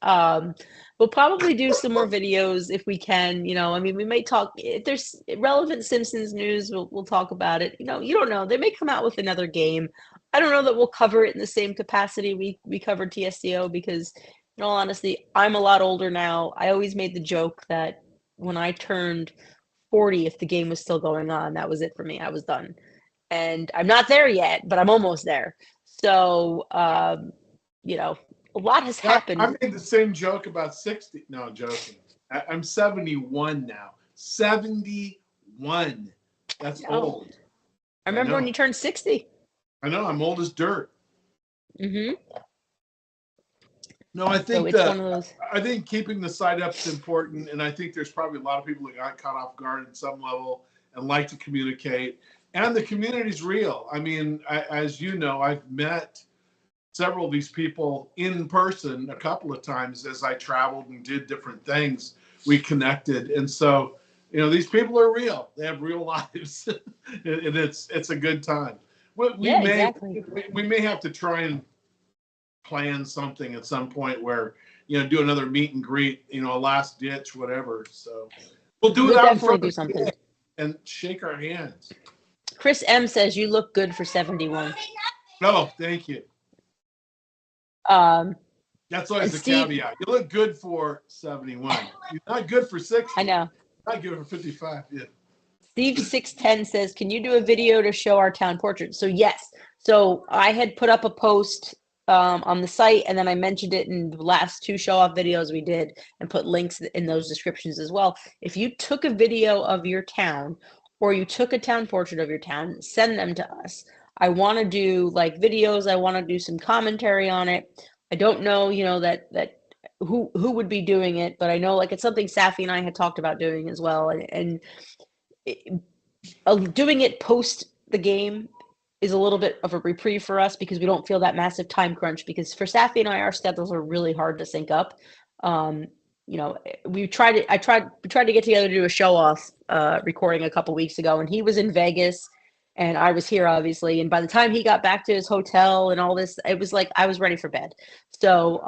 We'll probably do some more videos if we can. I mean, we may talk if there's relevant Simpsons news. We'll talk about it. You don't know. They may come out with another game. I don't know that we'll cover it in the same capacity we covered TSTO because, in all honesty, I'm a lot older now. I always made the joke that when I turned 40, if the game was still going on, that was it for me. I was done. And I'm not there yet, but I'm almost there. So, a lot has happened. I made the same joke about 60. No, I'm joking. I'm 71 now. 71. That's old. I remember when you turned 60. I know. I'm old as dirt. Mm-hmm. No, I think it's one of those. I think keeping the site up is important, and I think there's probably a lot of people that got caught off guard at some level and like to communicate. And the community's real. I mean, as you know, I've met several of these people in person a couple of times as I traveled and did different things. We connected, and so these people are real. They have real lives, and it's a good time. Exactly. We may have to try and plan something at some point where do another meet and greet, a last ditch, whatever. So we'll do it out in front do something and shake our hands. Chris M says you look good for 71. No, thank you. That's always the caveat. You look good for 71. You're not good for 60. I know. Not good for 55. Yeah. Steve 610 says, "Can you do a video to show our town portrait?" So yes. So I had put up a post on the site, and then I mentioned it in the last 2 show-off videos we did, and put links in those descriptions as well. If you took a video of your town, or you took a town portrait of your town, send them to us. I want to do videos. I want to do some commentary on it. I don't know, that who would be doing it, but I know it's something Safi and I had talked about doing as well. And doing it post the game is a little bit of a reprieve for us because we don't feel that massive time crunch. Because for Safi and I, our schedules are really hard to sync up. We tried to get together to do a show off recording a couple weeks ago, and he was in Vegas and I was here obviously. And by the time he got back to his hotel and all this, it was I was ready for bed. So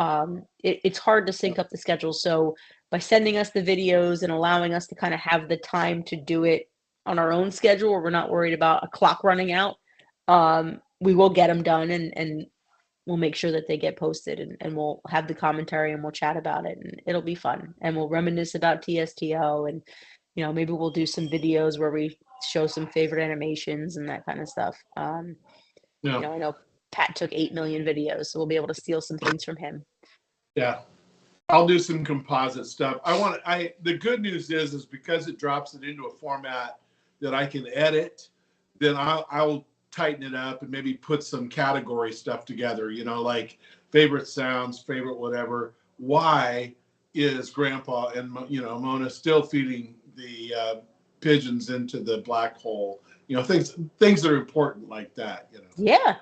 it's hard to sync up the schedule. So by sending us the videos and allowing us to kind of have the time to do it on our own schedule, where we're not worried about a clock running out, we will get them done and we'll make sure that they get posted, and we'll have the commentary and we'll chat about it, and it'll be fun, and we'll reminisce about TSTO, and maybe we'll do some videos where we show some favorite animations and that kind of stuff. I know Pat took 8 million videos, so we'll be able to steal some things from him. Yeah, I'll do some composite stuff. The good news is because it drops it into a format that I can edit, then I'll tighten it up and maybe put some category stuff together, like favorite sounds, favorite whatever. Why is Grandpa and Mona still feeding the pigeons into the black hole? Things that are important like that. Yeah.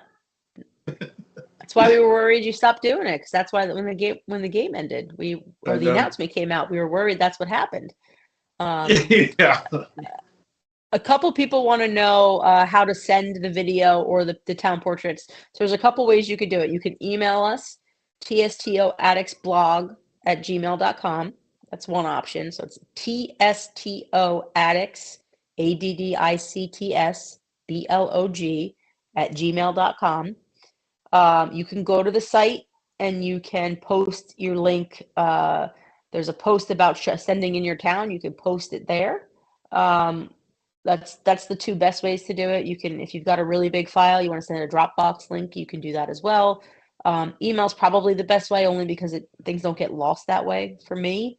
That's why we were worried you stopped doing it, because that's why when the game ended, the announcement came out, we were worried that's what happened. Yeah. A couple people want to know how to send the video or the town portraits. So there's a couple ways you could do it. You can email us, tstoaddictsblog@gmail.com. That's one option. So it's tstoaddicts, addictsblog@gmail.com. You can go to the site and you can post your link. There's a post about sending in your town. You can post it there. That's the 2 best ways to do it. You can, if you've got a really big file, you want to send a Dropbox link, you can do that as well. Email's probably the best way, only because things don't get lost that way for me.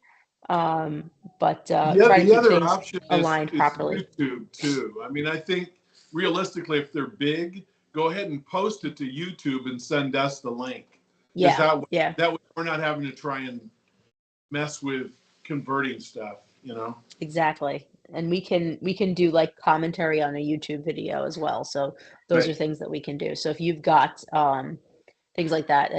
Try to keep things aligned properly. YouTube too. I mean, I think realistically, if they're big, go ahead and post it to YouTube and send us the link. That way we're not having to try and mess with converting stuff. Exactly. And we can do commentary on a YouTube video as well. So those are things that we can do. So if you've got things like that.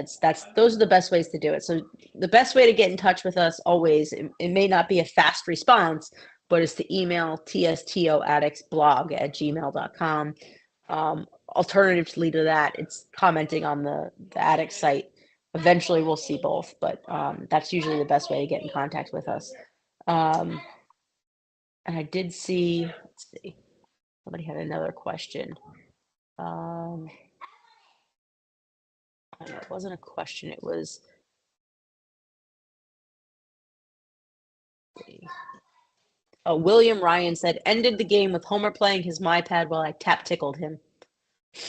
Those are the best ways to do it. So the best way to get in touch with us always, it may not be a fast response, but it's to email tstoaddictsblog@gmail.com. Alternatively to that, it's commenting on the Addicts site. Eventually we'll see both, but that's usually the best way to get in contact with us. And I did see, let's see, somebody had another question. It wasn't a question, it was, William Ryan said, ended the game with Homer playing his MyPad while I tap tickled him.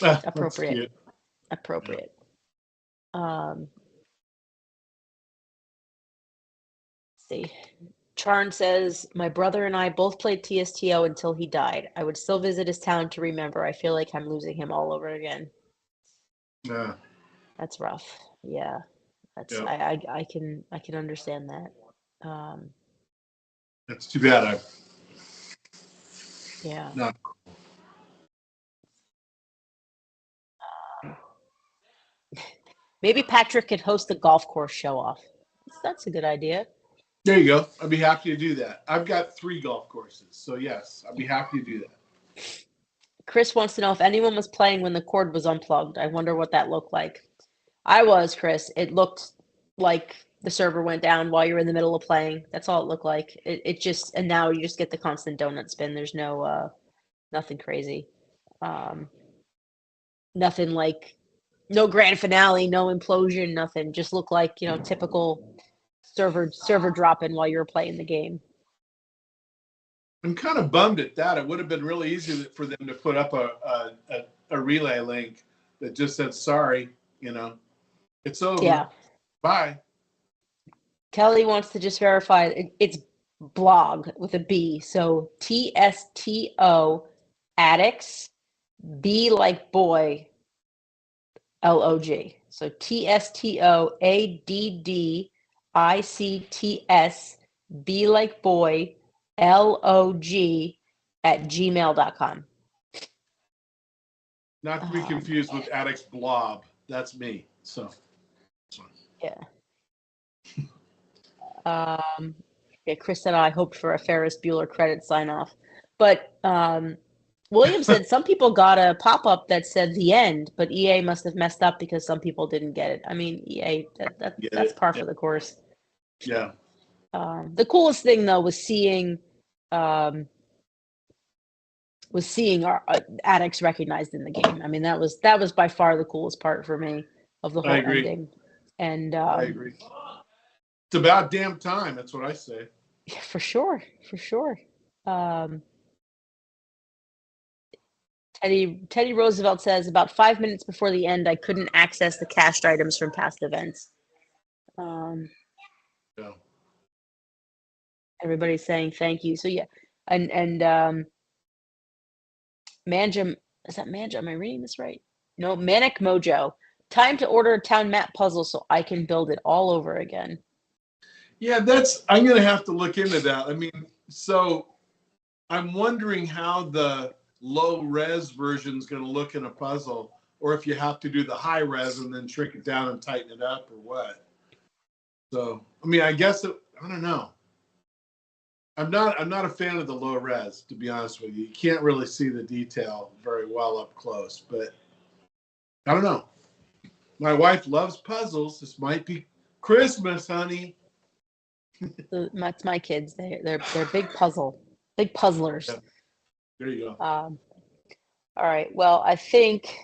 Appropriate. Appropriate. See. Charn says, my brother and I both played TSTO until he died. I would still visit his town to remember. I feel like I'm losing him all over again. Yeah. That's rough. Yeah. That's I can understand that. That's too bad. Yeah. No. Maybe Patrick could host a golf course show off. That's a good idea. There you go. I'd be happy to do that. I've got 3 golf courses, so yes, I'd be happy to do that. Chris wants to know if anyone was playing when the cord was unplugged. I wonder what that looked like. I was, Chris. It looked like the server went down while you were in the middle of playing. That's all it looked like. It just, and now you just get the constant donut spin. There's no, nothing crazy. Nothing like, no grand finale, no implosion, nothing. Just look like, typical server dropping while you were playing the game. I'm kind of bummed at that. It would have been really easy for them to put up a relay link that just said, sorry, it's over. Yeah. Bye. Kelly wants to just verify it's blog with a B. So TSTO Addicts, B like boy, LOG. So TSTO ADDICTS, B like boy, LOG @gmail.com. Not to be confused with Addicts Blob. That's me. So. Yeah. Chris and I hoped for a Ferris Bueller credit sign off. But William said some people got a pop-up that said the end, but EA must have messed up because some people didn't get it. I mean, EA, that's par for the course. Yeah. The coolest thing though was seeing our Addicts recognized in the game. I mean, that was by far the coolest part for me of the whole ending. And I agree. It's about damn time. That's what I say. Yeah, for sure. Teddy Roosevelt says, about 5 minutes before the end, I couldn't access the cached items from past events. Yeah. Everybody's saying thank you. So yeah, and Manjam, is that Manjam? Am I reading this right? No, Manic Mojo. Time to order a town map puzzle so I can build it all over again. Yeah, I'm going to have to look into that. I mean, so I'm wondering how the low res version is going to look in a puzzle, or if you have to do the high res and then shrink it down and tighten it up, or what. So, I mean, I guess I don't know. I'm not a fan of the low res, to be honest with you. You can't really see the detail very well up close, but I don't know. My wife loves puzzles. This might be Christmas, honey. That's my kids. They're big puzzlers. Yeah. There you go. All right. Well, I think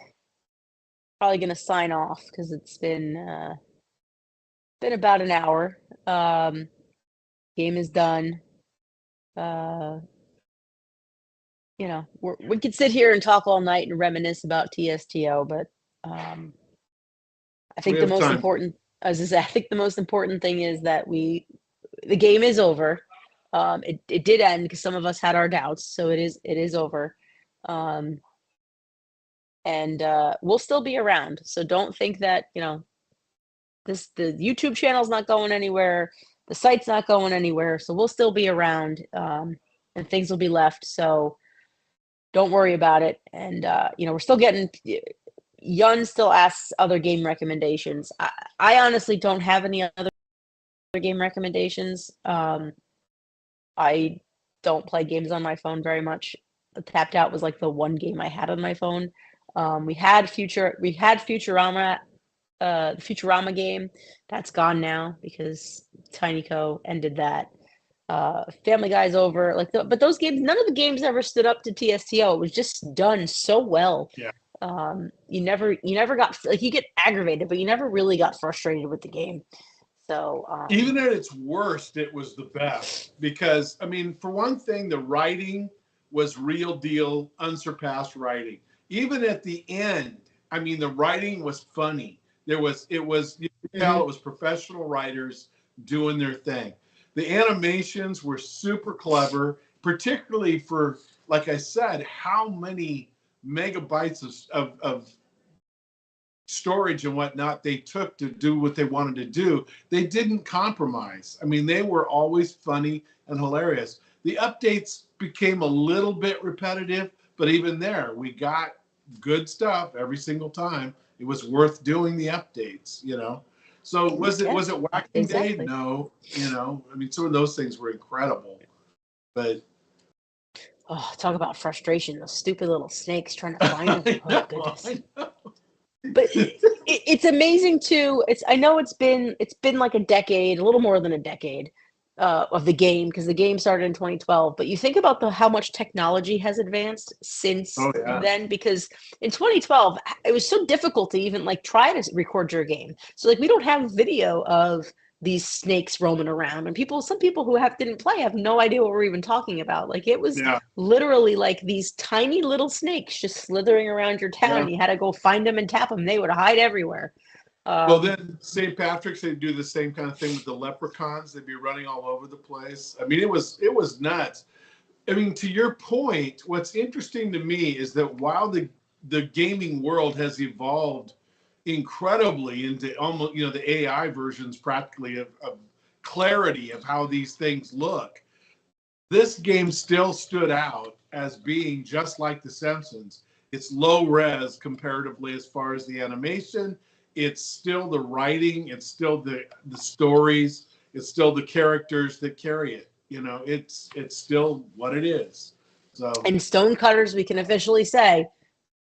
probably going to sign off because it's been about an hour. Game is done. We could sit here and talk all night and reminisce about TSTO, but I think the most important, as I said, I think the most important thing is that the game is over. It did end because some of us had our doubts, so it is over. And we'll still be around. So don't think that, the YouTube channel's not going anywhere. The site's not going anywhere. So we'll still be around, and things will be left. So don't worry about it. And, we're still getting, Yun still asks other game recommendations. I honestly don't have any other game recommendations. I don't play games on my phone very much. Tapped Out was like the one game I had on my phone. We had Futurama, the Futurama game. That's gone now because TinyCo ended that. Family Guy's over. But those games, none of the games ever stood up to TSTO. It was just done so well. Yeah. You never got like, you get aggravated, but you never really got frustrated with the game. So even at its worst, it was the best because, I mean, for one thing, the writing was real deal, unsurpassed writing. Even at the end, I mean, the writing was funny. You could tell it was professional writers doing their thing. The animations were super clever, particularly for, like I said, how many megabytes of storage and whatnot they took to do what they wanted to do. They didn't compromise. I mean, they were always funny and hilarious. The updates became a little bit repetitive, but even there, we got good stuff every single time. It was worth doing the updates, you know. So was it Whacking Day? No, you know. I mean, some of those things were incredible, but talk about frustration! Those stupid little snakes trying to find them. Oh goodness! But it's amazing too. I know it's been like a decade, a little more than a decade of the game, because the game started in 2012. But you think about how much technology has advanced since then, because in 2012 it was so difficult to even like try to record your game. So like we don't have video of these snakes roaming around, and some people who didn't play have no idea what we're even talking about. Like it was literally like these tiny little snakes just slithering around your town. And you had to go find them and tap them. They would hide everywhere. Well, then St. Patrick's, they'd do the same kind of thing with the leprechauns. They'd be running all over the place. I mean, it was nuts. I mean, to your point, what's interesting to me is that while the gaming world has evolved incredibly into almost, you know, the AI versions practically of clarity of how these things look, this game still stood out as being just like The Simpsons. It's low res comparatively as far as the animation. It's still the writing. It's still the stories. It's still the characters that carry it. You know, it's still what it is. So, and Stonecutters, we can officially say,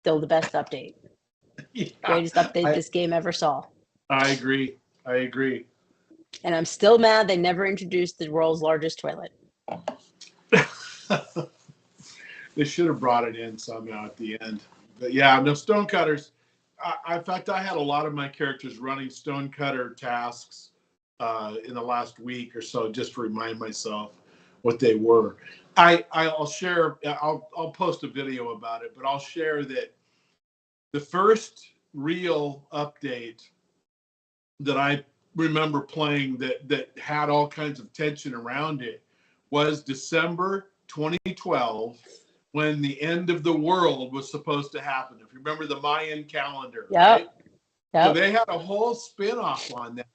still the best update. Greatest update this game ever saw. I agree. And I'm still mad they never introduced the world's largest toilet. They should have brought it in somehow at the end. But yeah, no, Stonecutters. In fact, I had a lot of my characters running Stonecutter tasks in the last week or so, just to remind myself what they were. I'll share. I'll post a video about it, but I'll share that the first real update that I remember playing that had all kinds of tension around it was December 2012, when the end of the world was supposed to happen. If you remember the Mayan calendar, right? So they had a whole spin-off on that.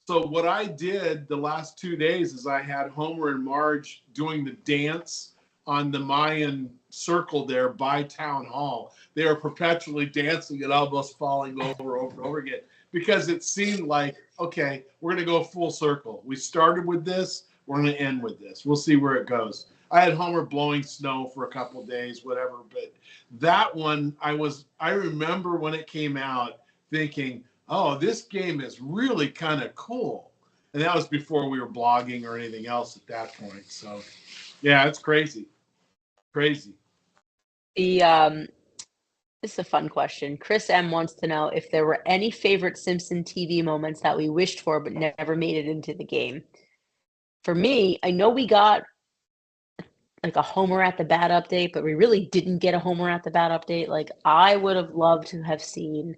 So what I did the last 2 days is I had Homer and Marge doing the dance on the Mayan circle there by Town Hall. They were perpetually dancing and almost falling over and over again, because it seemed like, okay, we're going to go full circle. We started with this. We're going to end with this. We'll see where it goes. I had Homer blowing snow for a couple of days, whatever. But that one, I remember when it came out thinking, oh, this game is really kind of cool. And that was before we were blogging or anything else at that point. So, yeah, it's crazy. Crazy. This is a fun question. Chris M wants to know if there were any favorite Simpson TV moments that we wished for but never made it into the game. For me, I know we got like a Homer at the Bat update, but we really didn't get a Homer at the Bat update. Like, I would have loved to have seen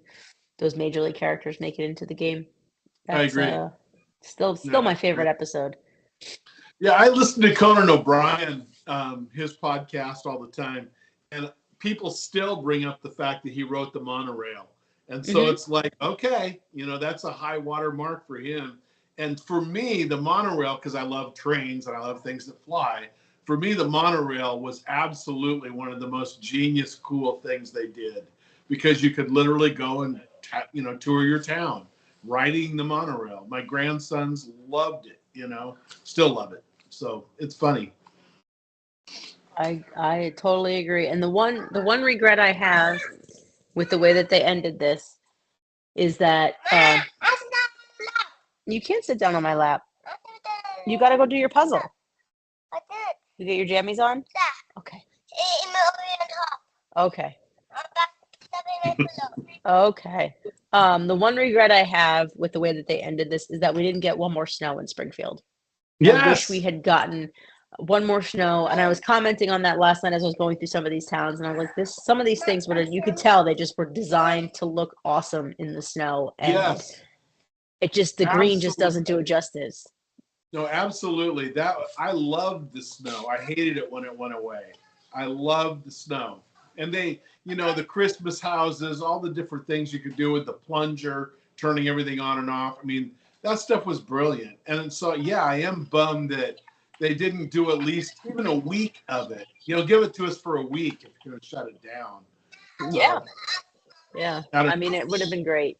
those Major League characters make it into the game. That's, I agree. Still my favorite episode. Yeah, I listen to Conan O'Brien, his podcast all the time, and people still bring up the fact that he wrote the monorail. And so it's like, okay, you know, that's a high water mark for him. And for me, the monorail, because I love trains and I love things that fly, for me, the monorail was absolutely one of the most genius, cool things they did. because you could literally go and tour your town, riding the monorail. My grandsons loved it, still love it. So it's funny. I totally agree. And the one regret I have with the way that they ended this is that you can't sit down on my lap. You got to go do your puzzle. You get your jammies on? Okay. Okay. Okay. The one regret I have with the way that they ended this is that we didn't get one more snow in Springfield. Yes. I wish we had gotten one more snow. And I was commenting on that last night as I was going through some of these towns, and I was like, some of these things you could tell they just were designed to look awesome in the snow. And yes. The green just doesn't do it justice. No, absolutely. I loved the snow. I hated it when it went away. I loved the snow. And they, the Christmas houses, all the different things you could do with the plunger, turning everything on and off. I mean, that stuff was brilliant. And so, yeah, I am bummed that they didn't do at least even a week of it. Give it to us for a week if you're going to shut it down. Yeah. Yeah. I mean, it would have been great.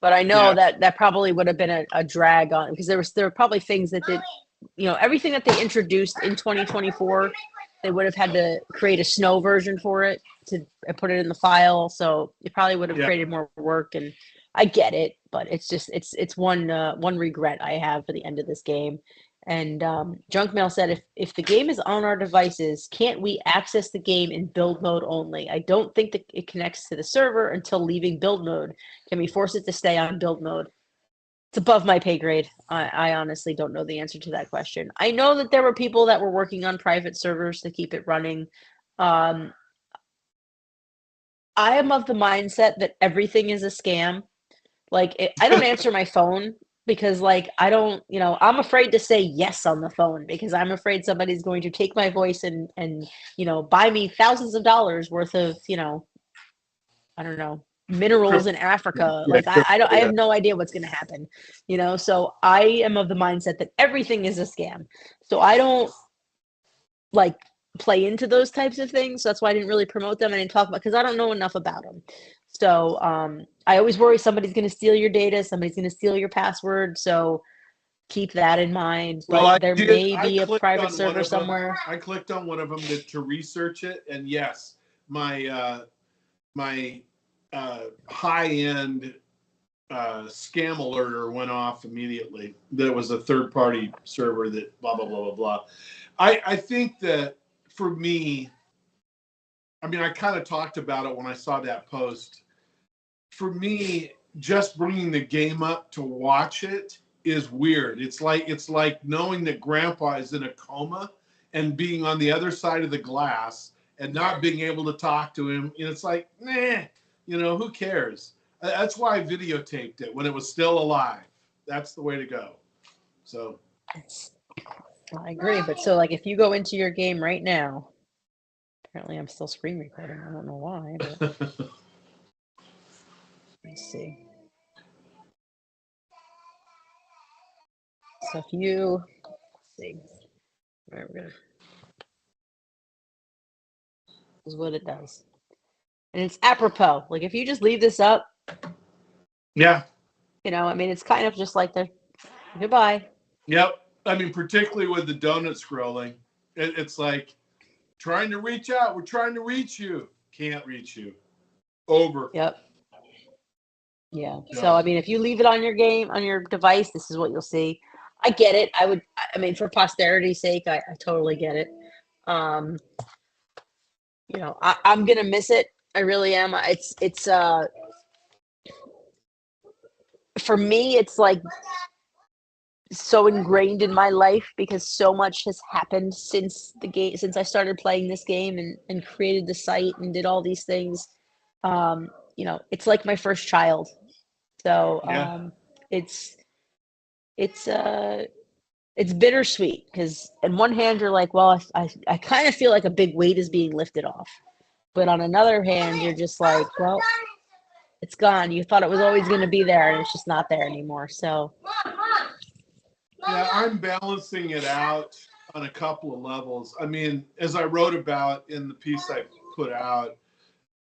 But I know that probably would have been a drag on, because there were probably things that did, everything that they introduced in 2024, they would have had to create a snow version for it to put it in the file. So it probably would have created more work, and I get it, but it's just, it's one regret I have for the end of this game. And Junk Mail said, if the game is on our devices, can't we access the game in build mode only? I don't think that it connects to the server until leaving build mode. Can we force it to stay on build mode? It's above my pay grade. I honestly don't know the answer to that question. I know that there were people that were working on private servers to keep it running. I am of the mindset that everything is a scam. Like, I don't answer my phone because, like, I don't, I'm afraid to say yes on the phone because I'm afraid somebody's going to take my voice and buy me thousands of dollars worth of, I don't know, minerals in Africa. Like, I have no idea what's going to happen, so I am of the mindset that everything is a scam. So I don't like play into those types of things. So that's why I didn't really promote them. I didn't talk about, because I don't know enough about them. So I always worry somebody's going to steal your data, somebody's going to steal your password. So keep that in mind. Well, but there may be a private server somewhere. I clicked on one of them to research it, and yes, my high-end scam alerter went off immediately. That was a third-party server that blah blah blah blah blah. I think that for me, I mean, I kind of talked about it when I saw that post. For me, just bringing the game up to watch it is weird. It's like knowing that Grandpa is in a coma and being on the other side of the glass and not being able to talk to him. And it's like, who cares? That's why I videotaped it when it was still alive. That's the way to go. So I agree. But so, like, if you go into your game right now, apparently I'm still screen recording. I don't know why, but let's see. So if you, let's see, all right, this is what it does. And it's apropos. Like, if you just leave this up, yeah, I mean, it's kind of just like the goodbye. Yep. I mean, particularly with the donut scrolling, it's like trying to reach out. We're trying to reach you. Can't reach you. Over. Yep. Yeah. So, I mean, if you leave it on your game, on your device, this is what you'll see. I get it. I mean, for posterity's sake, I totally get it. I'm going to miss it. I really am. It's for me, it's like so ingrained in my life because so much has happened since I started playing this game and created the site and did all these things. It's like my first child. So it's bittersweet because on one hand you're like, well, I kind of feel like a big weight is being lifted off, but on another hand you're just like, well, it's gone. You thought it was always going to be there and it's just not there anymore. So yeah, I'm balancing it out on a couple of levels. I mean, as I wrote about in the piece I put out,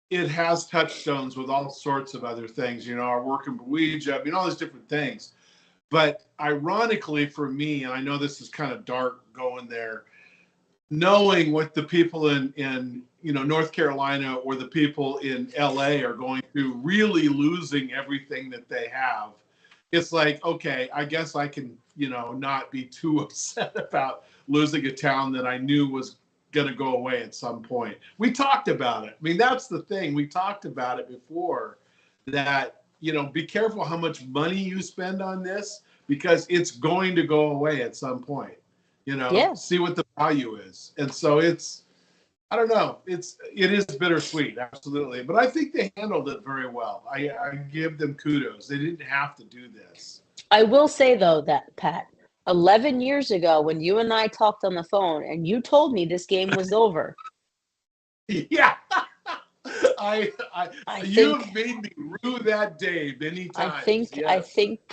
it has touchstones with all sorts of other things, our work in Ouija, all these different things. But ironically for me, and I know this is kind of dark going there, knowing what the people in North Carolina or the people in LA are going through, really losing everything that they have, it's like, okay, I guess I can, not be too upset about losing a town that I knew was going to go away at some point. We talked about it. That's the thing. We talked about it before, that, be careful how much money you spend on this, because it's going to go away at some point. See what the value is. And so I don't know, it is bittersweet, absolutely. But I think they handled it very well. I give them kudos. They didn't have to do this. I will say, though, that, Pat, 11 years ago, when you and I talked on the phone and you told me this game was over. Yeah. You've made me rue that day many times. I think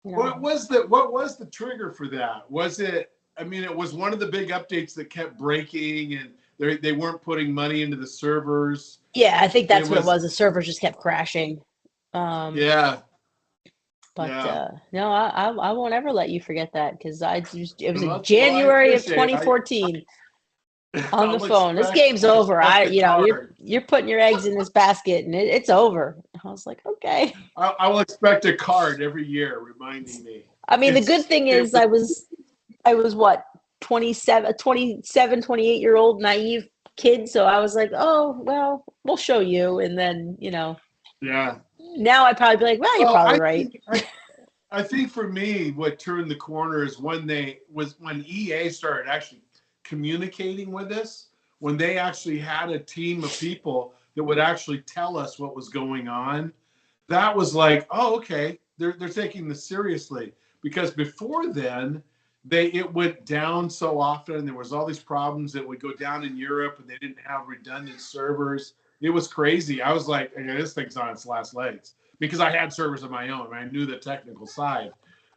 What was the trigger for that? Was it, it was one of the big updates that kept breaking, and they weren't putting money into the servers. Yeah, I think that's what it was. The servers just kept crashing. Yeah. But no, I won't ever let you forget that, because it was in January of 2014 on the phone. This game's over. You're putting your eggs in this basket, and it's over. I was like, okay. I will expect a card every year reminding me. The good thing is I was what, 27, 28-year-old naive kid. So I was like, oh, well, we'll show you. And then, Yeah. Now I'd probably be like, well, you're probably right. I think for me, what turned the corner is when EA started actually communicating with us, when they actually had a team of people that would actually tell us what was going on. That was like, oh, okay, they're taking this seriously. Because before then, it went down so often. There was all these problems that would go down in Europe, and they didn't have redundant servers. It was crazy. I was like, okay, this thing's on its last legs, because I had servers of my own. I knew the technical side.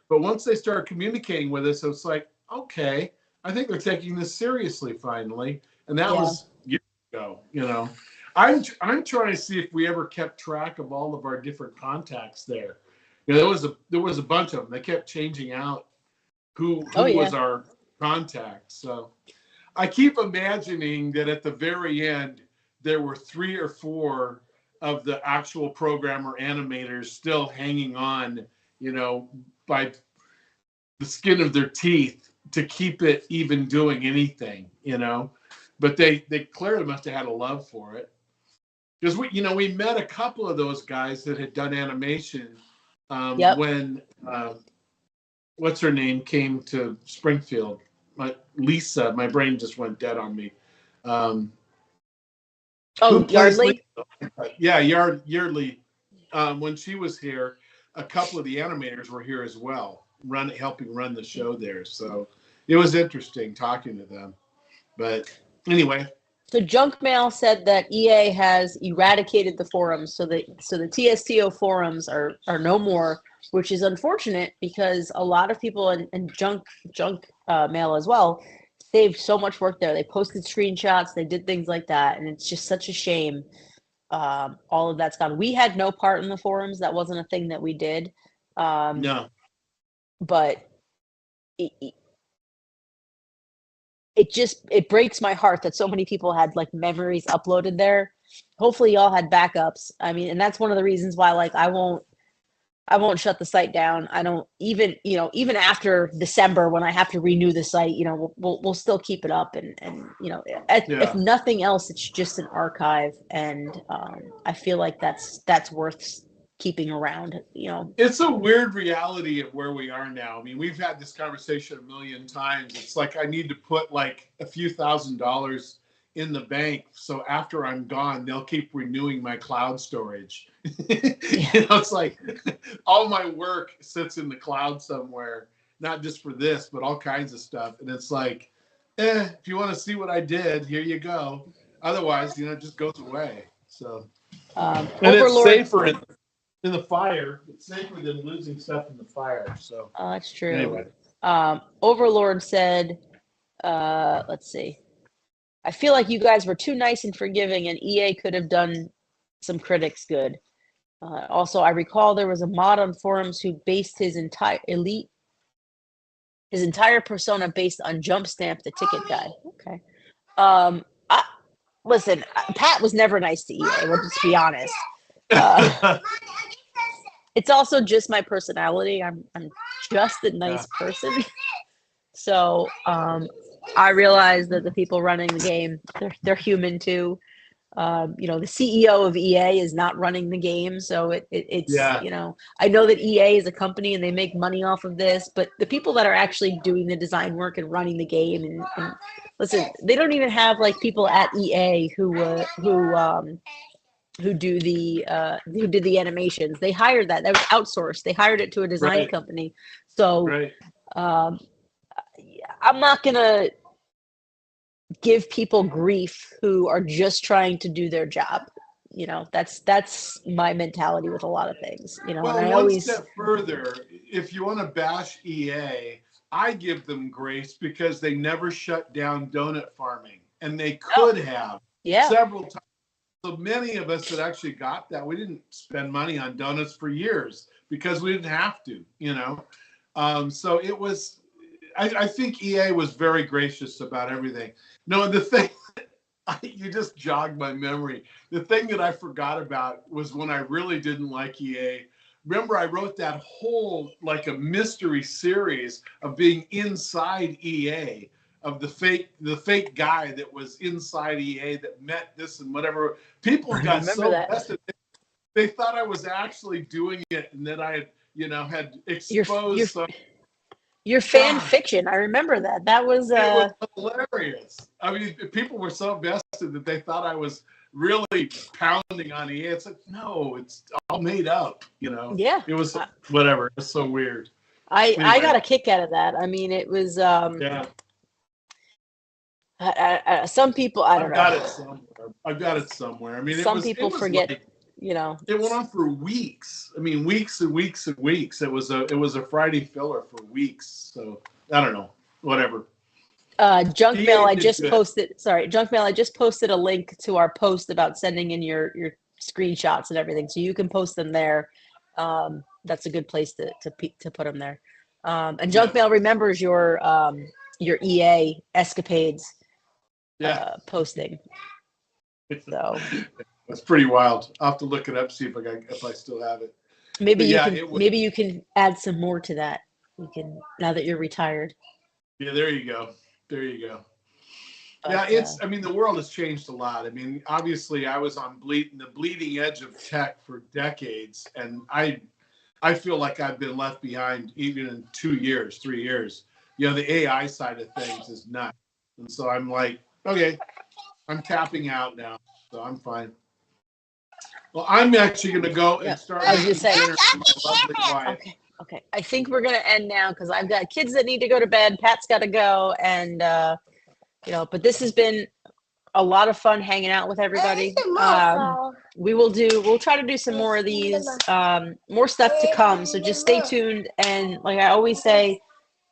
But once they started communicating with us, it was like, okay, I think they're taking this seriously finally. And that was years ago, I'm trying to see if we ever kept track of all of our different contacts there. There was a bunch of them. They kept changing out who was our contact. So I keep imagining that at the very end, there were 3 or 4 of the actual programmer animators still hanging on, by the skin of their teeth to keep it even doing anything, But they clearly must have had a love for it. Because we met a couple of those guys that had done animation when what's her name came to Springfield. Lisa, my brain just went dead on me. Yardley? Yeah, Yardley. When she was here, a couple of the animators were here as well, helping run the show there. So it was interesting talking to them. But anyway. So Junk Mail said that EA has eradicated the forums, so the TSTO forums are no more, which is unfortunate, because a lot of people and Junk Mail as well saved so much work there. They posted screenshots, they did things like that, and it's just such a shame. All of that's gone. We had no part in the forums. That wasn't a thing that we did. No. But it breaks my heart that so many people had like memories uploaded there. Hopefully y'all had backups. And that's one of the reasons why, like, I won't shut the site down. I don't even after December, when I have to renew the site, we'll still keep it up. And if nothing else, it's just an archive. And I feel like that's worth keeping around, It's a weird reality of where we are now. We've had this conversation a million times. It's like I need to put like a few $1,000s in the bank, so after I'm gone, they'll keep renewing my cloud storage. It's like all my work sits in the cloud somewhere, not just for this, but all kinds of stuff. And it's like, if you want to see what I did, here you go. Otherwise, it just goes away. So, and Overlord, it's safer in the fire. It's safer than losing stuff in the fire. So that's true. Anyway. Overlord said, let's see. I feel like you guys were too nice and forgiving, and EA could have done some critics good. Also, I recall there was a mod on forums who based his entire persona based on Jump Stamp, the ticket guy. Okay. Listen, Pat was never nice to EA. We'll just be honest. It's also just my personality. I'm just a nice person. So I realize that the people running the game, they're human too. The CEO of EA is not running the game, so it's I know that EA is a company and they make money off of this, but the people that are actually doing the design work and running the game and listen, they don't even have like people at EA who did the animations. They hired that was outsourced. They hired it to a design company. So I'm not gonna give people grief who are just trying to do their job. That's my mentality with a lot of things. Well, and one step further, if you want to bash EA, I give them grace because they never shut down donut farming, and they could have several times. So many of us that actually got that, we didn't spend money on donuts for years because we didn't have to, So it was, I think EA was very gracious about everything. No, the thing, you just jogged my memory. The thing that I forgot about was when I really didn't like EA. Remember, I wrote that whole, like a mystery series of being inside EA, of the fake guy that was inside EA that met this and whatever. People got so vested. They thought I was actually doing it, and then I had exposed your fan fiction. I remember that. That was it was hilarious. I mean, people were so vested that they thought I was really pounding on EA. It's like, no, it's all made up. Yeah. It was whatever. It's so weird. I got a kick out of that. I mean, it was some people, I don't know. I've got it somewhere. I mean, some people forget. Like, it went on for weeks. I mean, weeks and weeks and weeks. It was a Friday filler for weeks. So I don't know. Whatever. Junk mail. I just posted. Sorry, junk mail. I just posted a link to our post about sending in your screenshots and everything, so you can post them there. That's a good place to put them there. And junk mail remembers your EA escapades. Posting. So that's pretty wild. I'll have to look it up, see if I still have it. Maybe you can add some more to that. You can, now that you're retired. Yeah, there you go. But, the world has changed a lot. I mean, obviously I was on the bleeding edge of tech for decades, and I feel like I've been left behind even in 2 years, 3 years. The AI side of things is nuts. And so I'm like, okay, I'm tapping out now, so I'm fine. Well, I'm actually going to go and start. I was going to say. Okay. I think we're going to end now because I've got kids that need to go to bed. Pat's got to go, and but this has been a lot of fun hanging out with everybody. We'll try to do some more of these, more stuff to come. So just stay tuned, and like I always say,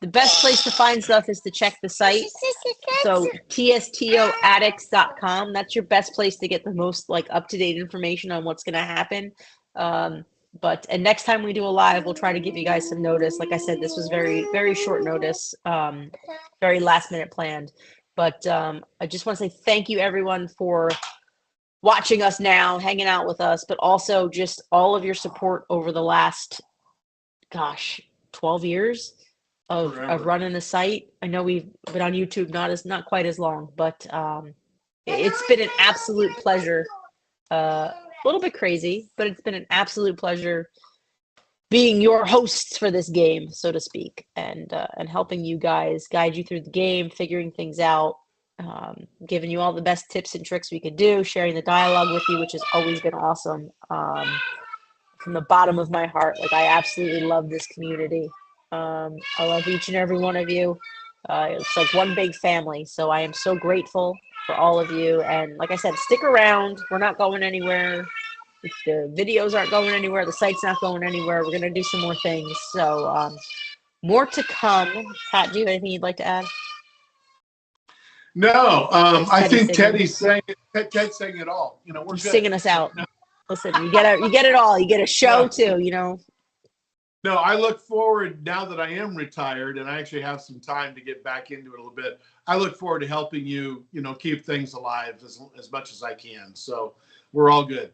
the best place to find stuff is to check the site. So TSTOaddicts.com. That's your best place to get the most up-to-date information on what's going to happen. And next time we do a live, we'll try to give you guys some notice. Like I said, this was very, very short notice, very last minute planned. But I just want to say thank you everyone for watching us now, hanging out with us, but also just all of your support over the last, 12 years. Of running the site. I know we've been on YouTube not quite as long, but it's been an absolute pleasure. A little bit crazy, but it's been an absolute pleasure being your hosts for this game, so to speak, and helping you guys guide you through the game, figuring things out, giving you all the best tips and tricks we could do, sharing the dialogue with you, which has always been awesome. From the bottom of my heart, I absolutely love this community. I love each and every one of you. It's like one big family. So I am so grateful for all of you. And like I said, stick around. We're not going anywhere. The videos aren't going anywhere. The site's not going anywhere. We're going to do some more things. So more to come. Pat, do you have anything you'd like to add? No, I Teddy think singing. Teddy's saying it. Ted's saying it all. You know, we're He's good. singing us out. Listen, you get it all. You get a show too, you know. No, I look forward now that I am retired and I actually have some time to get back into it a little bit. I look forward to helping you, you know, keep things alive as much as I can. So we're all good.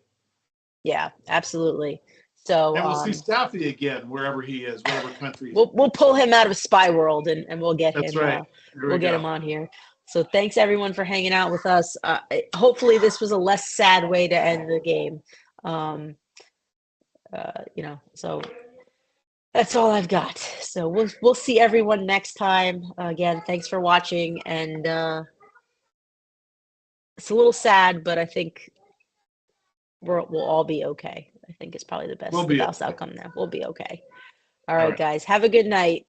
Yeah, absolutely. So And we'll see Staffy again wherever he is, whatever country. we'll pull him out of spy world and we'll get That's him. right. We'll get him on here. So thanks everyone for hanging out with us. Hopefully this was a less sad way to end the game. You know, so that's all I've got. So we'll see everyone next time. Again, thanks for watching, and it's a little sad, but I think we'll all be okay. I think it's probably the best outcome there. We'll be okay. All right, guys. Have a good night.